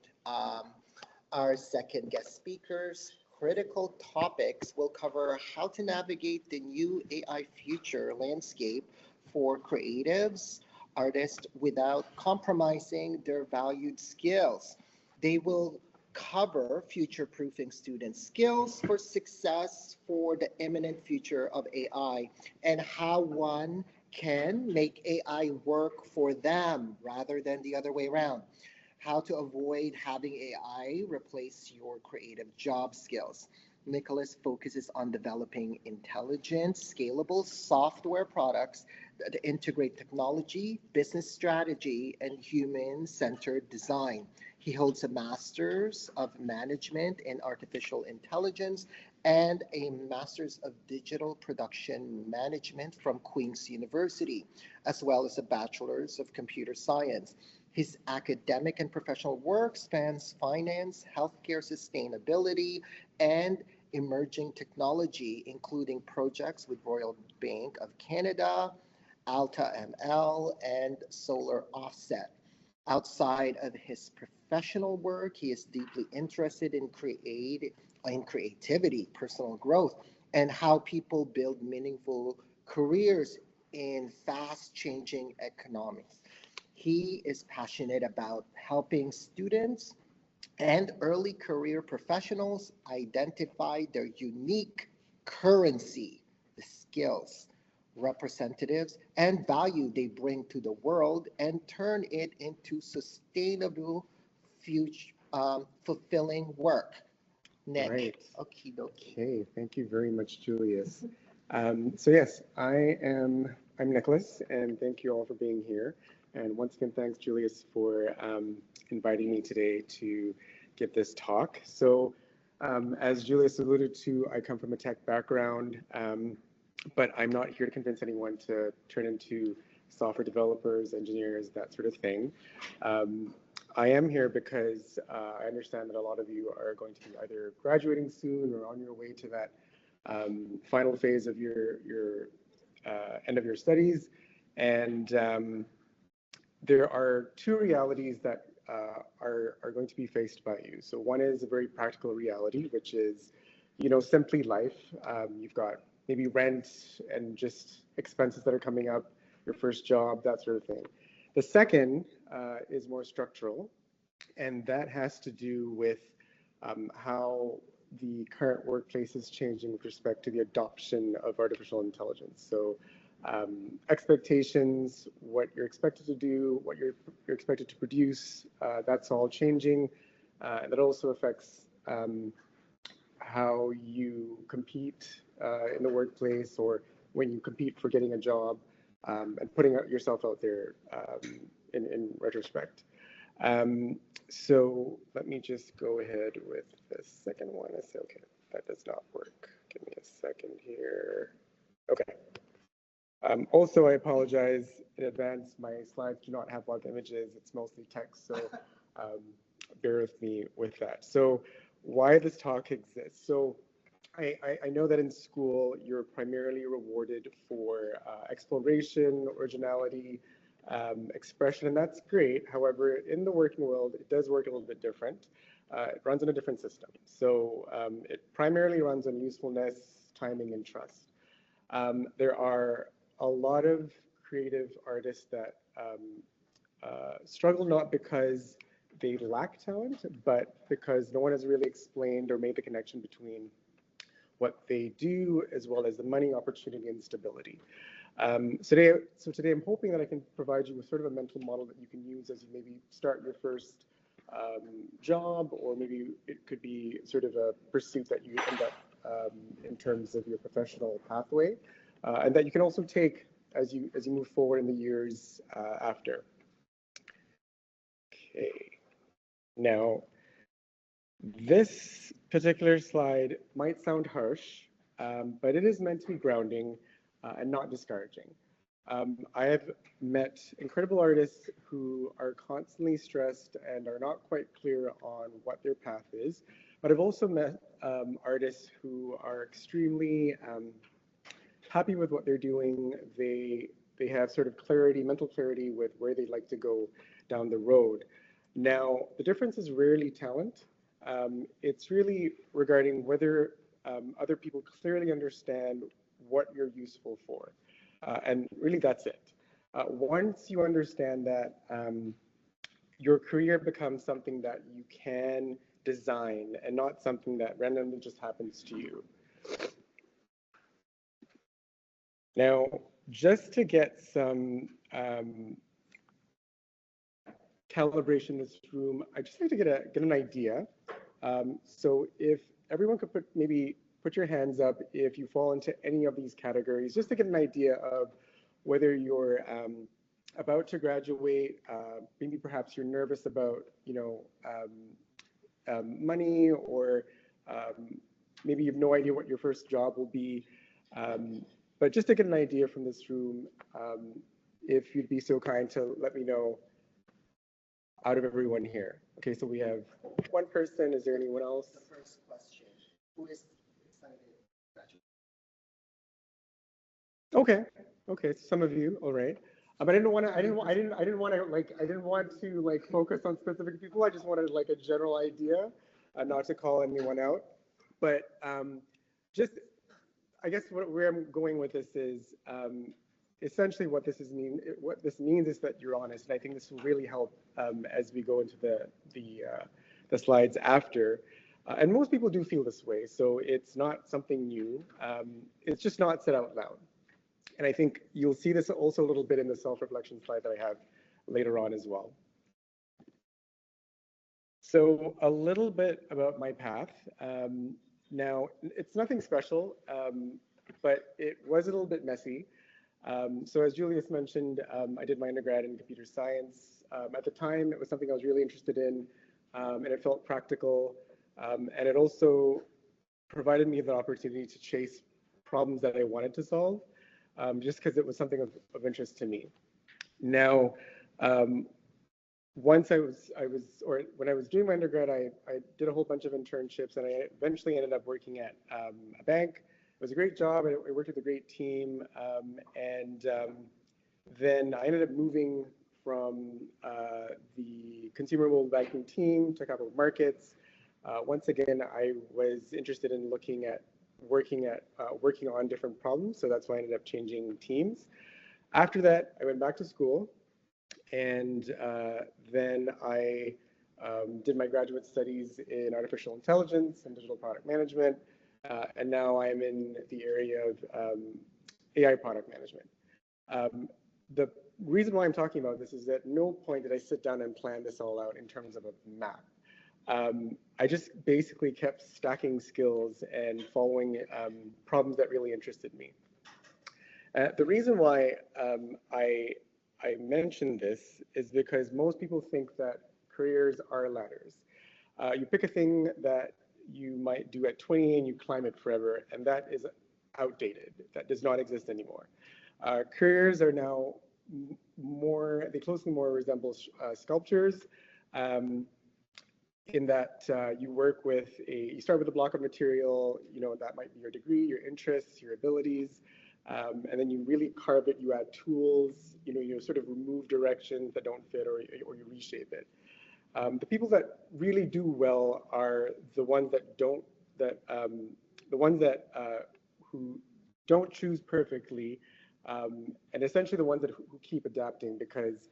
Our second guest speakers, critical topics will cover how to navigate the new AI future landscape for creatives, artists without compromising their valued skills. They will cover future proofing student skills for success for the imminent future of AI and how one can make AI work for them rather than the other way around. How to avoid having AI replace your creative job skills. Nicholas focuses on developing intelligent, scalable software products that integrate technology, business strategy, and human-centered design. He holds a Master's of Management in Artificial Intelligence and a Master's of Digital Production Management from Queen's University, as well as a Bachelor's of Computer Science. His academic and professional work spans finance, healthcare sustainability, and emerging technology, including projects with Royal Bank of Canada, Alta ML, and Solar Offset. Outside of his professional work, he is deeply interested in creativity, personal growth, and how people build meaningful careers in fast-changing economics. He is passionate about helping students and early career professionals identify their unique currency, the skills, representatives, and value they bring to the world and turn it into sustainable, future, fulfilling work. Nick. Right. Okie dokie. Okay, thank you very much, Julius. So yes, I'm Nicholas, and thank you all for being here. And once again, thanks, Julius, for inviting me today to give this talk. So As Julius alluded to, I come from a tech background, but I'm not here to convince anyone to turn into software developers, engineers, that sort of thing. I am here because I understand that a lot of you are going to be either graduating soon or on your way to that final phase of your end of your studies. And there are two realities that are going to be faced by you. So one is a very practical reality, which is, simply life. You've got maybe rent and just expenses that are coming up, your first job, that sort of thing. The second is more structural, and that has to do with how the current workplace is changing with respect to the adoption of artificial intelligence. So expectations, what you're expected to do, what you're expected to produce, that's all changing. And that also affects how you compete in the workplace, or when you compete for getting a job, and putting yourself out there in retrospect. So let me just go ahead with the second one. I say, okay, that does not work. Give me a second here. Okay. Also, I apologize in advance. My slides do not have a lot of images. It's mostly text, so bear with me with that. So why this talk exists. So I know that in school, you're primarily rewarded for exploration, originality, expression, and that's great. However, in the working world, it does work a little bit different. It runs on a different system. So it primarily runs on usefulness, timing, and trust. There are a lot of creative artists that struggle not because they lack talent, but because no one has really explained or made the connection between what they do, as well as the money, opportunity, and stability. So today I'm hoping that I can provide you with sort of a mental model that you can use as you maybe start your first job, or maybe it could be sort of a pursuit that you end up in terms of your professional pathway, and that you can also take as you move forward in the years after. Okay. Now, this particular slide might sound harsh, but it is meant to be grounding and not discouraging. I have met incredible artists who are constantly stressed and are not quite clear on what their path is, but I've also met artists who are extremely happy with what they're doing. They have sort of clarity, mental clarity with where they'd like to go down the road. Now, the difference is rarely talent. It's really regarding whether other people clearly understand what you're useful for. And really, that's it. Once you understand that, your career becomes something that you can design and not something that randomly just happens to you. Now, just to get some calibration in this room, I just like to get an idea. So if everyone could put your hands up if you fall into any of these categories, just to get an idea of whether you're about to graduate, maybe perhaps you're nervous about, money, or maybe you have no idea what your first job will be. But just to get an idea from this room, if you'd be so kind to let me know out of everyone here. Okay, so we have one person. Is there anyone else? The first question: who is excited to graduate? Okay, some of you, all right. But I didn't want to focus on specific people. I just wanted like a general idea, not to call anyone out. But just, I guess where I'm going with this is essentially what this means is that you're honest, and I think this will really help as we go into the slides after. And most people do feel this way, so it's not something new. It's just not said out loud. And I think you'll see this also a little bit in the self-reflection slide that I have later on as well. So a little bit about my path. Now, it's nothing special, but it was a little bit messy. So as Julius mentioned, I did my undergrad in computer science. At the time, it was something I was really interested in, and it felt practical. And it also provided me the opportunity to chase problems that I wanted to solve, just because it was something of interest to me. Now, once when I was doing my undergrad, I did a whole bunch of internships, and I eventually ended up working at a bank. It was a great job. I worked with a great team, and then I ended up moving from the consumer mobile banking team to capital markets. Once again, I was interested in working on different problems, so that's why I ended up changing teams. After that, I went back to school, and then I did my graduate studies in artificial intelligence and digital product management, and now I'm in the area of AI product management. The reason why I'm talking about this is at no point did I sit down and plan this all out in terms of a map. I just basically kept stacking skills and following problems that really interested me. The reason why I mention this is because most people think that careers are ladders. You pick a thing that you might do at 20 and you climb it forever, and that is outdated. That does not exist anymore. Careers are now they closely more resemble sculptures, in that you start with a block of material, that might be your degree, your interests, your abilities, and then you really carve it, you add tools, you sort of remove directions that don't fit, or you reshape it. The people that really do well are the ones who don't choose perfectly, and essentially the ones who keep adapting, because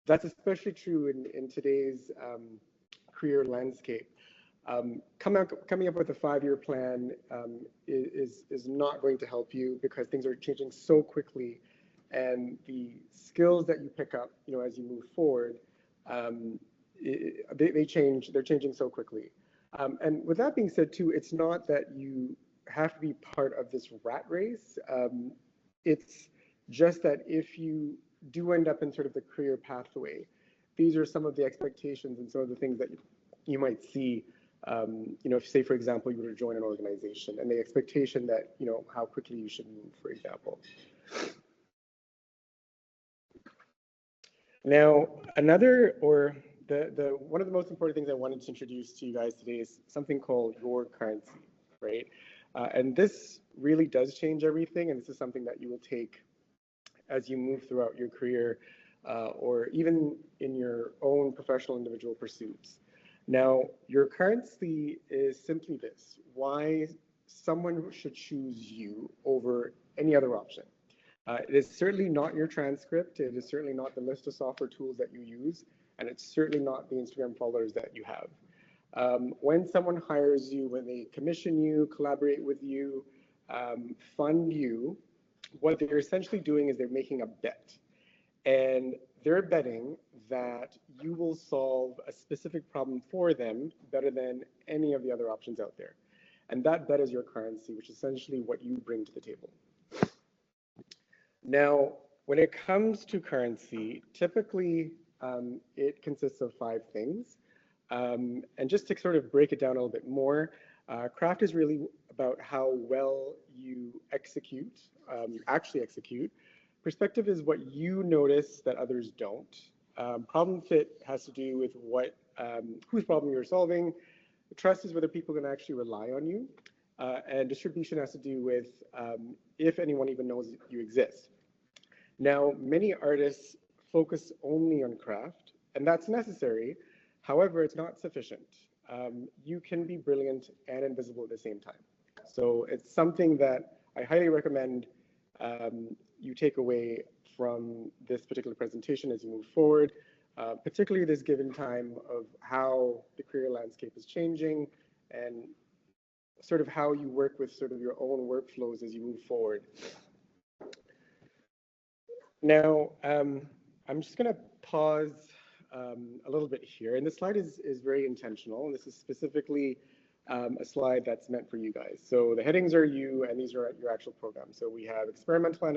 that's especially true in today's career landscape. Coming up with a 5-year plan is not going to help you, because things are changing so quickly, and the skills that you pick up, as you move forward, they're changing so quickly. And with that being said, too, it's not that you have to be part of this rat race. It's just that if you do end up in sort of the career pathway, these are some of the expectations and some of the things that you might see, if, say, for example, you were to join an organization, and the expectation that, how quickly you should move, for example. Now, one of the most important things I wanted to introduce to you guys today is something called your currency, right? And this really does change everything, and this is something that you will take as you move throughout your career, or even in your own professional individual pursuits. Now, your currency is simply this: why someone should choose you over any other option. It is certainly not your transcript. It is certainly not the list of software tools that you use, and it's certainly not the Instagram followers that you have. When someone hires you, when they commission you, collaborate with you, fund you, what they're essentially doing is they're making a bet. And they're betting that you will solve a specific problem for them better than any of the other options out there. And that bet is your currency, which is essentially what you bring to the table. Now, when it comes to currency, typically it consists of 5 things. And just to sort of break it down a little bit more, craft is really about how well you actually execute. Perspective is what you notice that others don't. Problem fit has to do with whose problem you're solving. Trust is whether people can actually rely on you. And distribution has to do with if anyone even knows you exist. Now, many artists focus only on craft, and that's necessary. However, it's not sufficient. You can be brilliant and invisible at the same time. So it's something that I highly recommend you take away from this particular presentation as you move forward, particularly this given time of how the career landscape is changing, and sort of how you work with sort of your own workflows as you move forward. Now, I'm just going to pause a little bit here, and this slide is very intentional, and this is specifically a slide that's meant for you guys. So the headings are you, and these are your actual programs. So we have experimental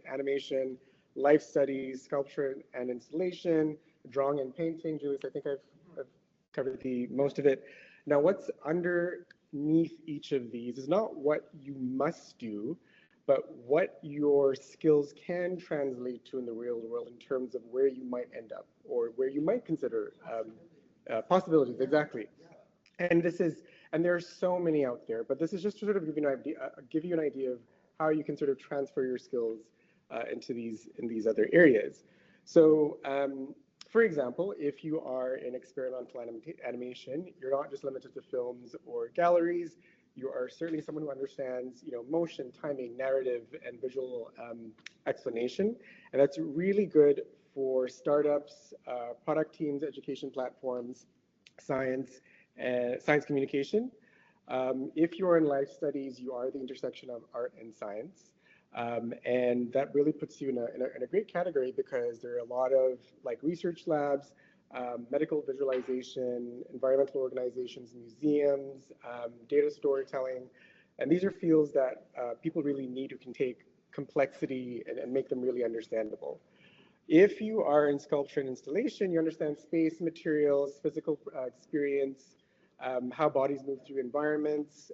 animation, life studies, sculpture and installation, drawing and painting. Julius, I think I've covered most of it. Now, what's underneath each of these is not what you must do, but what your skills can translate to in the real world in terms of where you might end up or where you might consider possibilities. Exactly. And and there are so many out there, but this is just to sort of give you an idea of how you can sort of transfer your skills in these other areas. So, for example, if you are in experimental animation, you're not just limited to films or galleries. You are certainly someone who understands, motion, timing, narrative, and visual explanation, and that's really good for startups, product teams, education platforms, science communication. If you're in life studies, you are the intersection of art and science. And that really puts you in a great category because there are a lot of research labs, medical visualization, environmental organizations, museums, data storytelling. And these are fields that people really need who can take complexity and make them really understandable. If you are in sculpture and installation, you understand space, materials, physical experience, how bodies move through environments.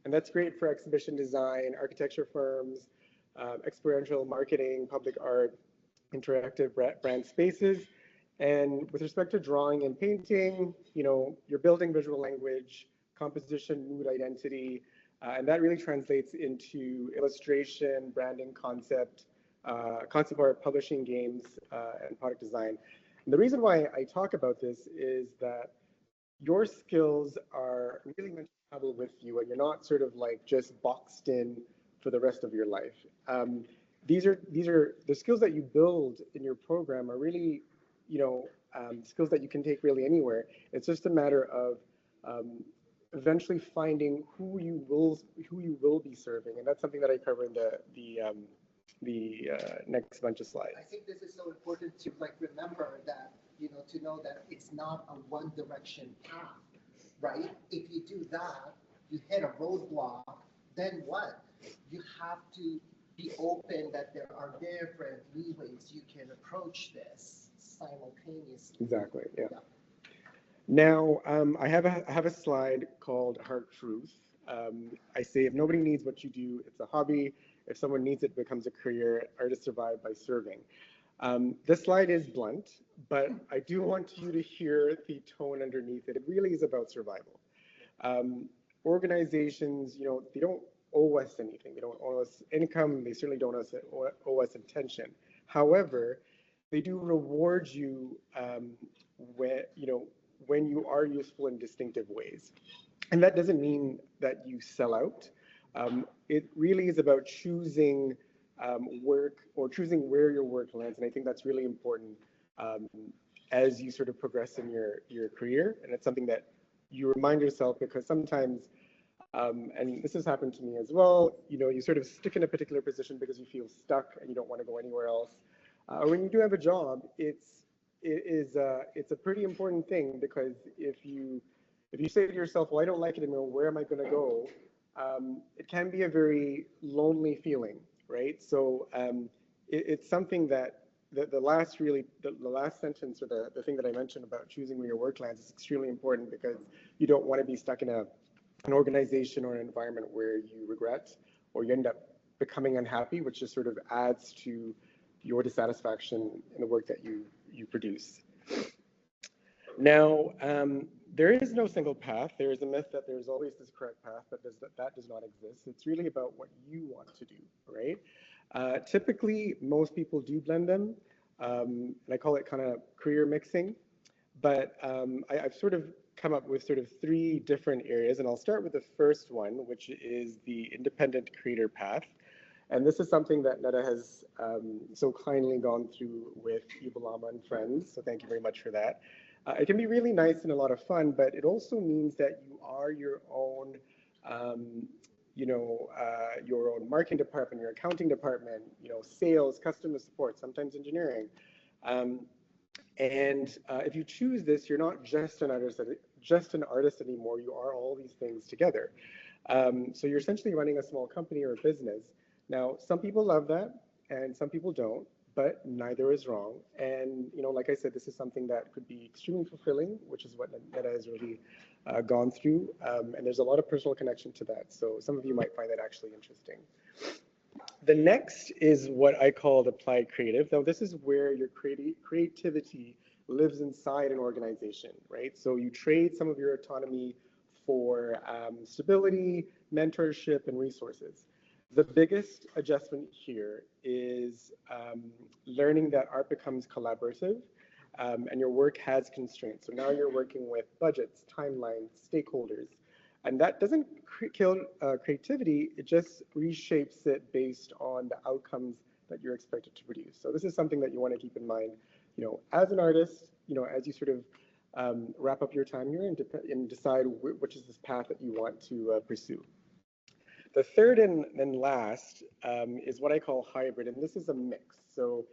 And that's great for exhibition design, architecture firms, experiential marketing, public art, interactive brand spaces. And with respect to drawing and painting, you're building visual language, composition, mood, identity, and that really translates into illustration, branding, concept art, publishing, games, and product design. And the reason why I talk about this is that your skills are really meant to travel with you, and you're not sort of just boxed in for the rest of your life. These are the skills that you build in your program are really, skills that you can take really anywhere. It's just a matter of eventually finding who you will be serving, and that's something that I cover in the next bunch of slides. I think this is so important to remember that, to know that it's not a one direction path, right? If you do that, you hit a roadblock, then what? You have to be open that there are different ways you can approach this simultaneously. Exactly, yeah. Now, I have a slide called Hard Truth. I say if nobody needs what you do, it's a hobby. If someone needs it, it becomes a career. Artists survive by serving. This slide is blunt, but I do want you to hear the tone underneath it. It really is about survival. Organizations, they don't owe us anything. They don't owe us income. They certainly don't owe us attention. However, they do reward you when you are useful in distinctive ways. And that doesn't mean that you sell out. It really is about choosing work or choosing where your work lands. And I think that's really important as you sort of progress in your career. And it's something that you remind yourself because sometimes, and this has happened to me as well, you sort of stick in a particular position because you feel stuck and you don't want to go anywhere else. When you do have a job, it's a pretty important thing because if you say to yourself, well, I don't like it anymore, where am I going to go? It can be a very lonely feeling, right? So it's something that the last sentence or the thing that I mentioned about choosing where your work lands is extremely important because you don't want to be stuck in an organization or an environment where you regret or you end up becoming unhappy, which just sort of adds to your dissatisfaction in the work that you produce. Now, there is no single path. There is a myth that there's always this correct path, but that does not exist. It's really about what you want to do, right? Typically, most people do blend them, and I call it kind of career mixing. But I've sort of come up with sort of 3 different areas, and I'll start with the first one, which is the independent creator path. And this is something that Neda has so kindly gone through with Evil Llama and Friends, so thank you very much for that. It can be really nice and a lot of fun, but it also means that you are your own, your own marketing department, your accounting department, sales, customer support, sometimes engineering. And if you choose this, you're not just an artist anymore. You are all these things together. So you're essentially running a small company or a business. Now, some people love that, and some people don't. but neither is wrong. And, like I said, this is something that could be extremely fulfilling, which is what Neda has really gone through. And there's a lot of personal connection to that. So some of you might find that actually interesting. The next is what I call applied creative. Now, this is where your creativity lives inside an organization, right? So you trade some of your autonomy for stability, mentorship, and resources. The biggest adjustment here is learning that art becomes collaborative and your work has constraints. So now you're working with budgets, timelines, stakeholders, and that doesn't kill creativity, it just reshapes it based on the outcomes that you're expected to produce. So this is something that you want to keep in mind, as an artist, as you sort of wrap up your time here and decide which is this path that you want to pursue. The third and last is what I call hybrid, and this is a mix. So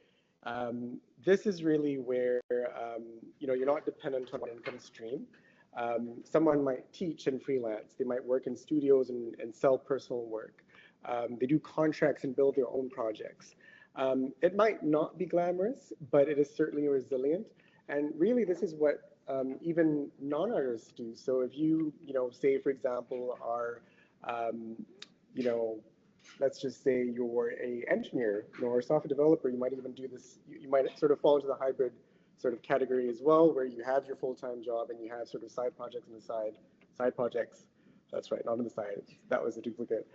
this is really where you're not dependent on one income stream. Someone might teach and freelance. They might work in studios and sell personal work. They do contracts and build their own projects. It might not be glamorous, but it is certainly resilient. And really, this is what even non-artists do. So if you, say, for example, are let's just say you're a engineer, or a software developer, you might even do this, you might sort of fall into the hybrid sort of category as well, where you have your full-time job and you have sort of side projects on the side projects. That's right, not on the side, that was a duplicate.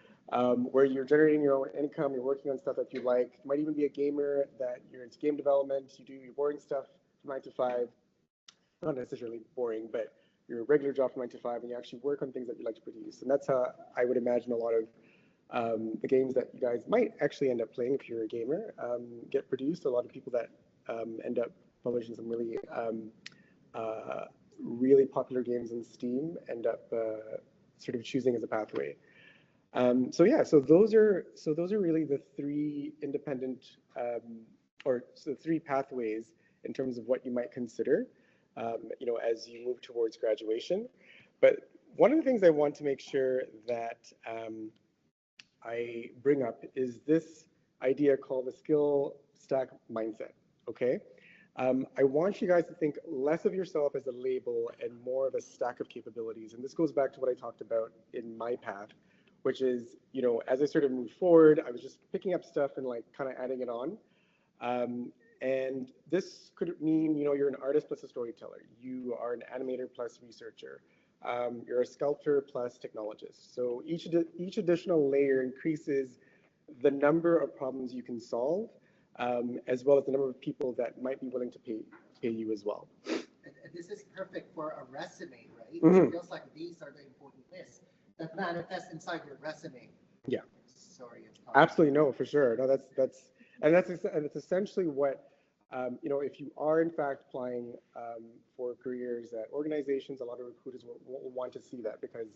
Where you're generating your own income, you're working on stuff that you like. You might even be a gamer, that you're into game development, you do your boring stuff from 9 to 5. Not necessarily boring, but your regular job from 9 to 5, and you actually work on things that you like to produce. And that's how I would imagine a lot of the games that you guys might actually end up playing if you're a gamer get produced. A lot of people that end up publishing some really really popular games in Steam end up sort of choosing as a pathway. So those are really the three independent three pathways in terms of what you might consider as you move towards graduation. But one of the things I want to make sure that I bring up is this idea called the skill stack mindset, okay? I want you guys to think less of yourself as a label and more of a stack of capabilities. And this goes back to what I talked about in my path, which is, as I sort of moved forward, I was just picking up stuff and like kind of adding it on. And this could mean, you're an artist plus a storyteller. You are an animator plus researcher. You're a sculptor plus technologist. So each additional layer increases the number of problems you can solve, as well as the number of people that might be willing to pay you as well. This is perfect for a resume, right? Mm-hmm. It feels like these are the important lists that manifest inside your resume. Yeah. Sorry. Absolutely, no, for sure. No, that's essentially what. If you are in fact applying for careers at organizations, a lot of recruiters will want to see that, because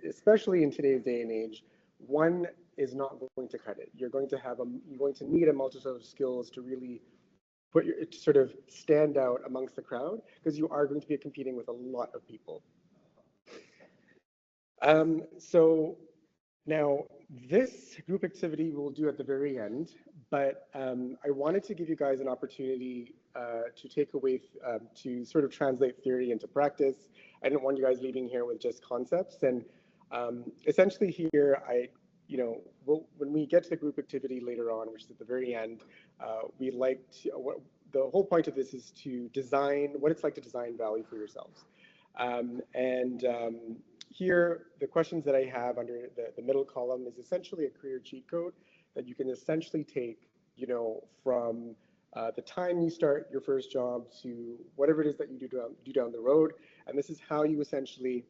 especially in today's day and age, one is not going to cut it. You're going to need a multitude of skills to really to sort of stand out amongst the crowd, because you are going to be competing with a lot of people. So now, this group activity we'll do at the very end, but I wanted to give you guys an opportunity to take away, to sort of translate theory into practice. I didn't want you guys leaving here with just concepts. And essentially here, when we get to the group activity later on, which is at the very end, we like to, the whole point of this is to design what it's like to design value for yourselves. Here, the questions that I have under the middle column is essentially a career cheat code that you can essentially take, from the time you start your first job to whatever it is that you do down the road. And this is how you essentially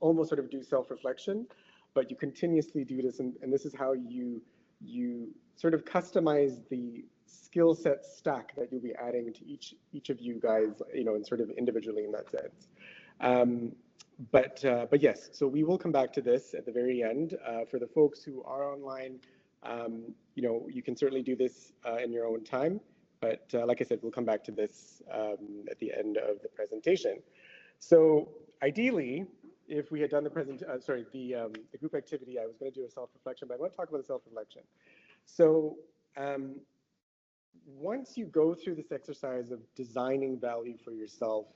almost sort of do self-reflection, but you continuously do this, and this is how you sort of customize the skill set stack that you'll be adding to each of you guys, and sort of individually in that sense. But yes, so we will come back to this at the very end. For the folks who are online, you can certainly do this in your own time. But like I said, we'll come back to this at the end of the presentation. So ideally, if we had done the group activity, I was going to do a self-reflection, but I want to talk about the self-reflection. So once you go through this exercise of designing value for yourself,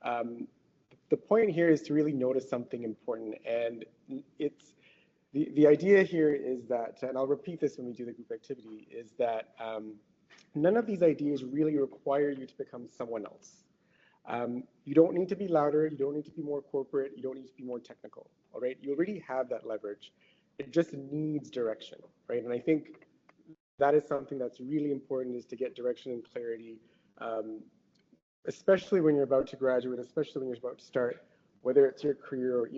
the point here is to really notice something important. And it's the idea here is that, and I'll repeat this when we do the group activity, is that none of these ideas really require you to become someone else. You don't need to be louder, you don't need to be more corporate, you don't need to be more technical, all right? You already have that leverage. It just needs direction, right? And I think that is something that's really important, is to get direction and clarity, especially when you're about to graduate, especially when you're about to start, whether it's your career or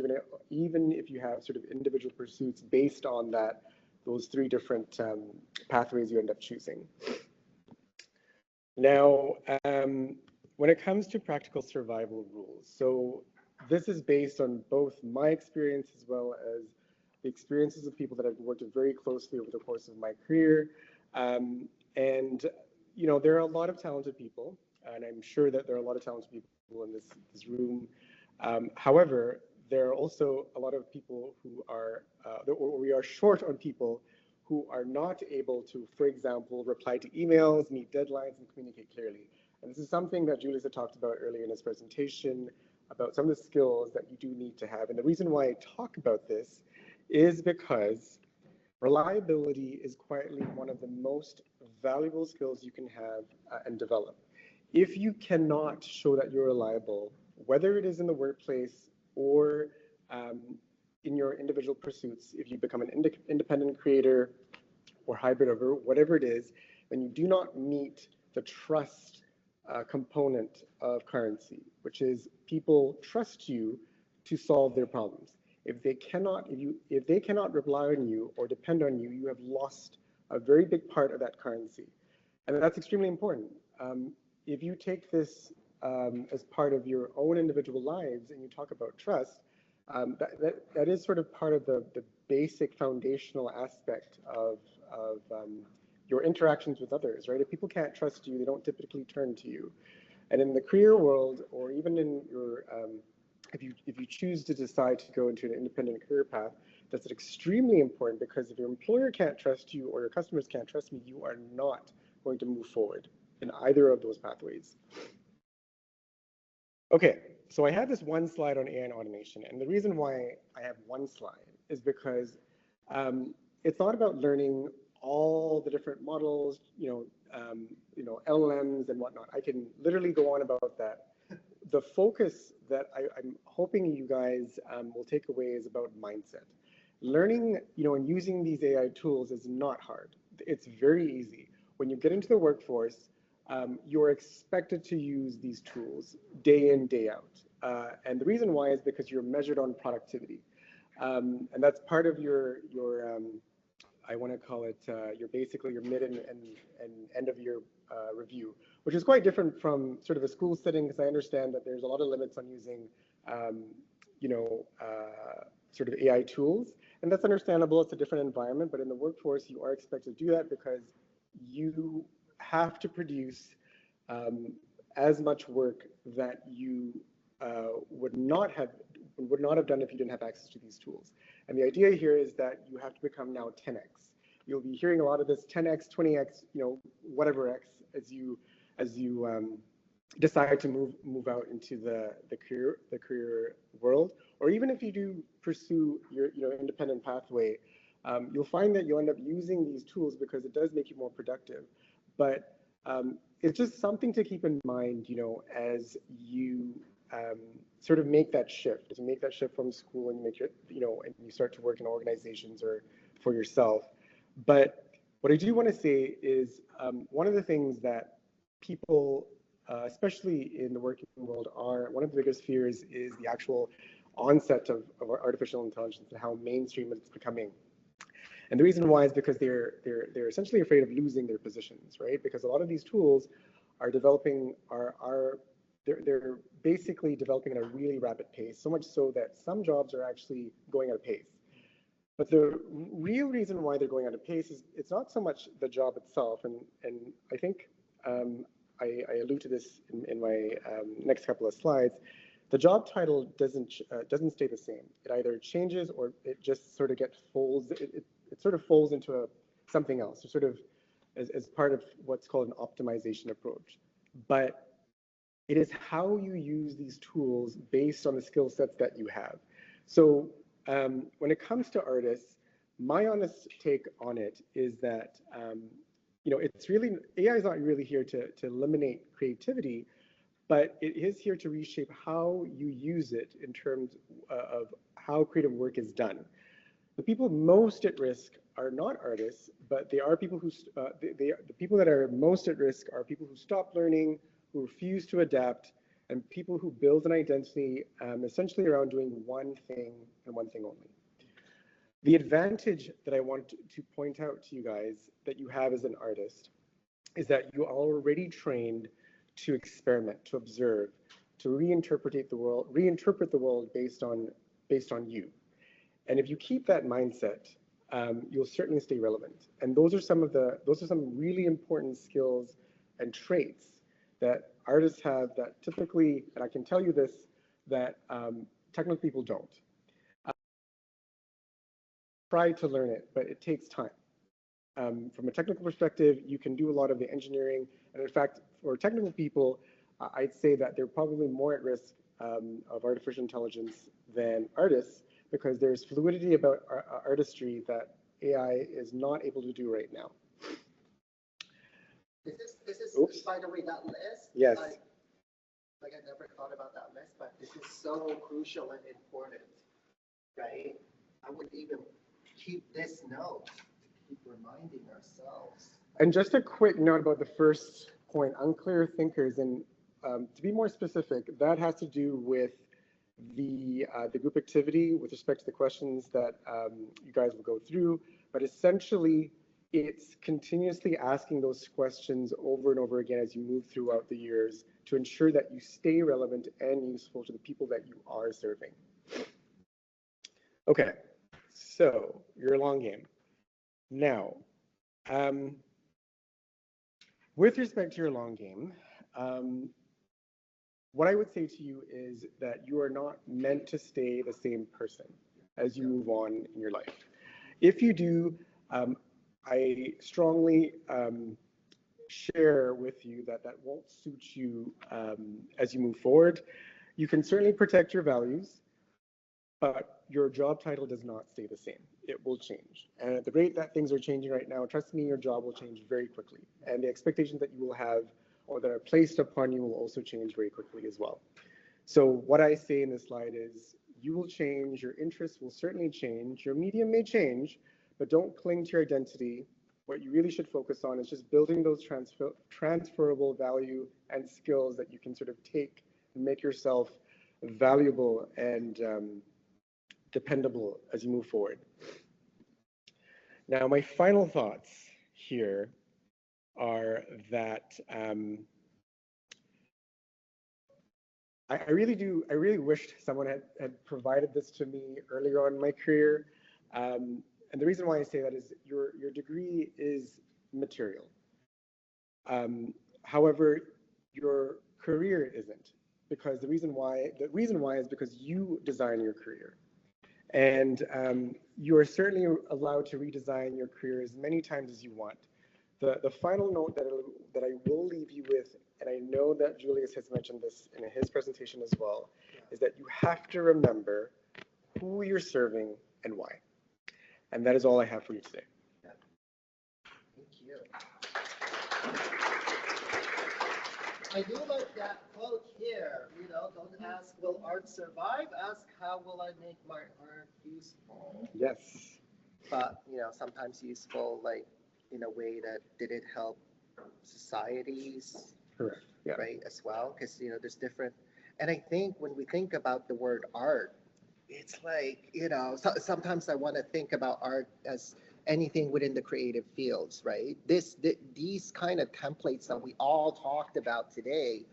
even if you have sort of individual pursuits based on those three different pathways you end up choosing. Now, when it comes to practical survival rules, so this is based on both my experience as well as the experiences of people that I've worked with very closely over the course of my career. And, you know, there are a lot of talented people, and I'm sure that there are a lot of talented people in this room. However, there are also a lot of people who are, or we are short on people who are not able to, for example, reply to emails, meet deadlines, and communicate clearly. And this is something that Julius had talked about earlier in his presentation, about some of the skills that you do need to have. And the reason why I talk about this is because reliability is quietly one of the most valuable skills you can have and develop. If you cannot show that you're reliable, whether it is in the workplace or in your individual pursuits, if you become an independent creator or hybrid or whatever it is, then you do not meet the trust component of currency, which is people trust you to solve their problems. If they cannot rely on you or depend on you, you have lost a very big part of that currency, and that's extremely important. If you take this as part of your own individual lives and you talk about trust, that is sort of part of the basic foundational aspect of your interactions with others, right? If people can't trust you, they don't typically turn to you. And in the career world, or even in your, if you choose to decide to go into an independent career path, that's extremely important, because if your employer can't trust you or your customers can't trust me, you are not going to move forward in either of those pathways. Okay, so I have this one slide on AI and automation, and the reason why I have one slide is because it's not about learning all the different models, LLMs and whatnot. I can literally go on about that. The focus that I'm hoping you guys will take away is about mindset. Learning, and using these AI tools is not hard. It's very easy. When you get into the workforce, you're expected to use these tools day in, day out. And the reason why is because you're measured on productivity. And that's part of your I want to call it basically your mid and end of year review, which is quite different from sort of a school setting, because I understand that there's a lot of limits on using, sort of AI tools, and that's understandable. It's a different environment, but in the workforce, you are expected to do that because you have to produce as much work that you would not have done if you didn't have access to these tools. And the idea here is that you have to become now 10x. You'll be hearing a lot of this 10x, 20x, whatever x, as you decide to move out into the career world, or even if you do pursue your independent pathway, you'll find that you'll end up using these tools because it does make you more productive. But it's just something to keep in mind, as you sort of make that shift, from school and and you start to work in organizations or for yourself. But what I do want to say is one of the things that people, especially in the working world, one of the biggest fears is the actual onset of artificial intelligence and how mainstream it's becoming. And the reason why is because they're essentially afraid of losing their positions, right? Because a lot of these tools are developing, they're basically developing at a really rapid pace, so much so that some jobs are actually going out of pace. But the real reason why they're going out of pace is it's not so much the job itself, and I think I allude to this in my next couple of slides. The job title doesn't stay the same. It either changes or it just sort of folds. It sort of folds into something else. It sort of as part of what's called an optimization approach. But it is how you use these tools based on the skill sets that you have. So when it comes to artists, my honest take on it is that it's really, AI is not really here to eliminate creativity, but it is here to reshape how you use it in terms of how creative work is done. The people most at risk are not artists, but they are people who, the people that are most at risk are people who stop learning, who refuse to adapt, and people who build an identity essentially around doing one thing and one thing only. The advantage that I want to point out to you guys that you have as an artist is that you are already trained to experiment, to observe, to reinterpret the world based on you. And if you keep that mindset, you'll certainly stay relevant. And those are some really important skills and traits that artists have that typically, and I can tell you this, that technical people don't. Try to learn it, but it takes time. From a technical perspective, you can do a lot of the engineering, and in fact, for technical people, I'd say that they're probably more at risk of artificial intelligence than artists, because there's fluidity about artistry that AI is not able to do right now. This is Oops. By the way, that list. Yes. I never thought about that list, but this is so crucial and important, right? I would even keep this note to keep reminding ourselves. And just a quick note about the first point, unclear thinkers, and to be more specific, that has to do with the group activity with respect to the questions that you guys will go through, but essentially it's continuously asking those questions over and over again as you move throughout the years to ensure that you stay relevant and useful to the people that you are serving. Okay, so your long game. Now, with respect to your long game, what I would say to you is that you are not meant to stay the same person as you move on in your life. If you do, I strongly share with you that that won't suit you as you move forward. You can certainly protect your values, but your job title does not stay the same. It will change. And at the rate that things are changing right now, trust me, your job will change very quickly. And the expectations that you will have or that are placed upon you will also change very quickly as well. So what I say in this slide is you will change, your interests will certainly change, your medium may change, but don't cling to your identity. What you really should focus on is just building those transferable value and skills that you can sort of take and make yourself valuable and dependable as you move forward. Now, my final thoughts here are that I really wished someone had provided this to me earlier on in my career. And the reason why I say that is your degree is material. However, your career isn't, because the reason why is because you design your career. And you are certainly allowed to redesign your career as many times as you want. The final note that I will leave you with, and I know that Julius has mentioned this in his presentation as well, is that you have to remember who you're serving and why. And that is all I have for you today. Thank you. I do like that quote here, don't ask, will art survive? Ask, how will I make my art useful? Yes. But, sometimes useful, like, in a way that did it help societies? Correct. Yeah. Right, as well, because, there's different, and I think when we think about the word art, it's like, sometimes I want to think about art as anything within the creative fields, right? These kind of templates that we all talked about today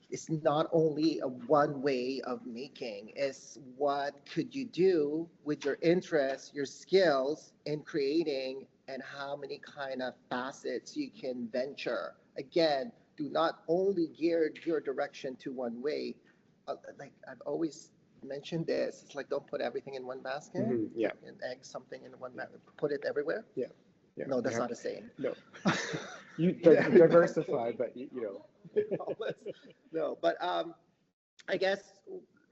is not only a one way of making, it's what could you do with your interests, your skills in creating, and how many kind of facets you can venture. Again, do not only gear your direction to one way. Like I've always mentioned this, it's like don't put everything in one basket. Yeah. And egg something in one basket, put it everywhere. Yeah. Yeah, No, that's we not have- the same. No. You diversify, but No, but I guess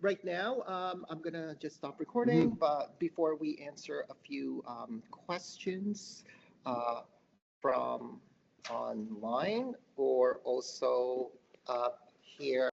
right now I'm gonna just stop recording. But before we answer a few questions from online or also here.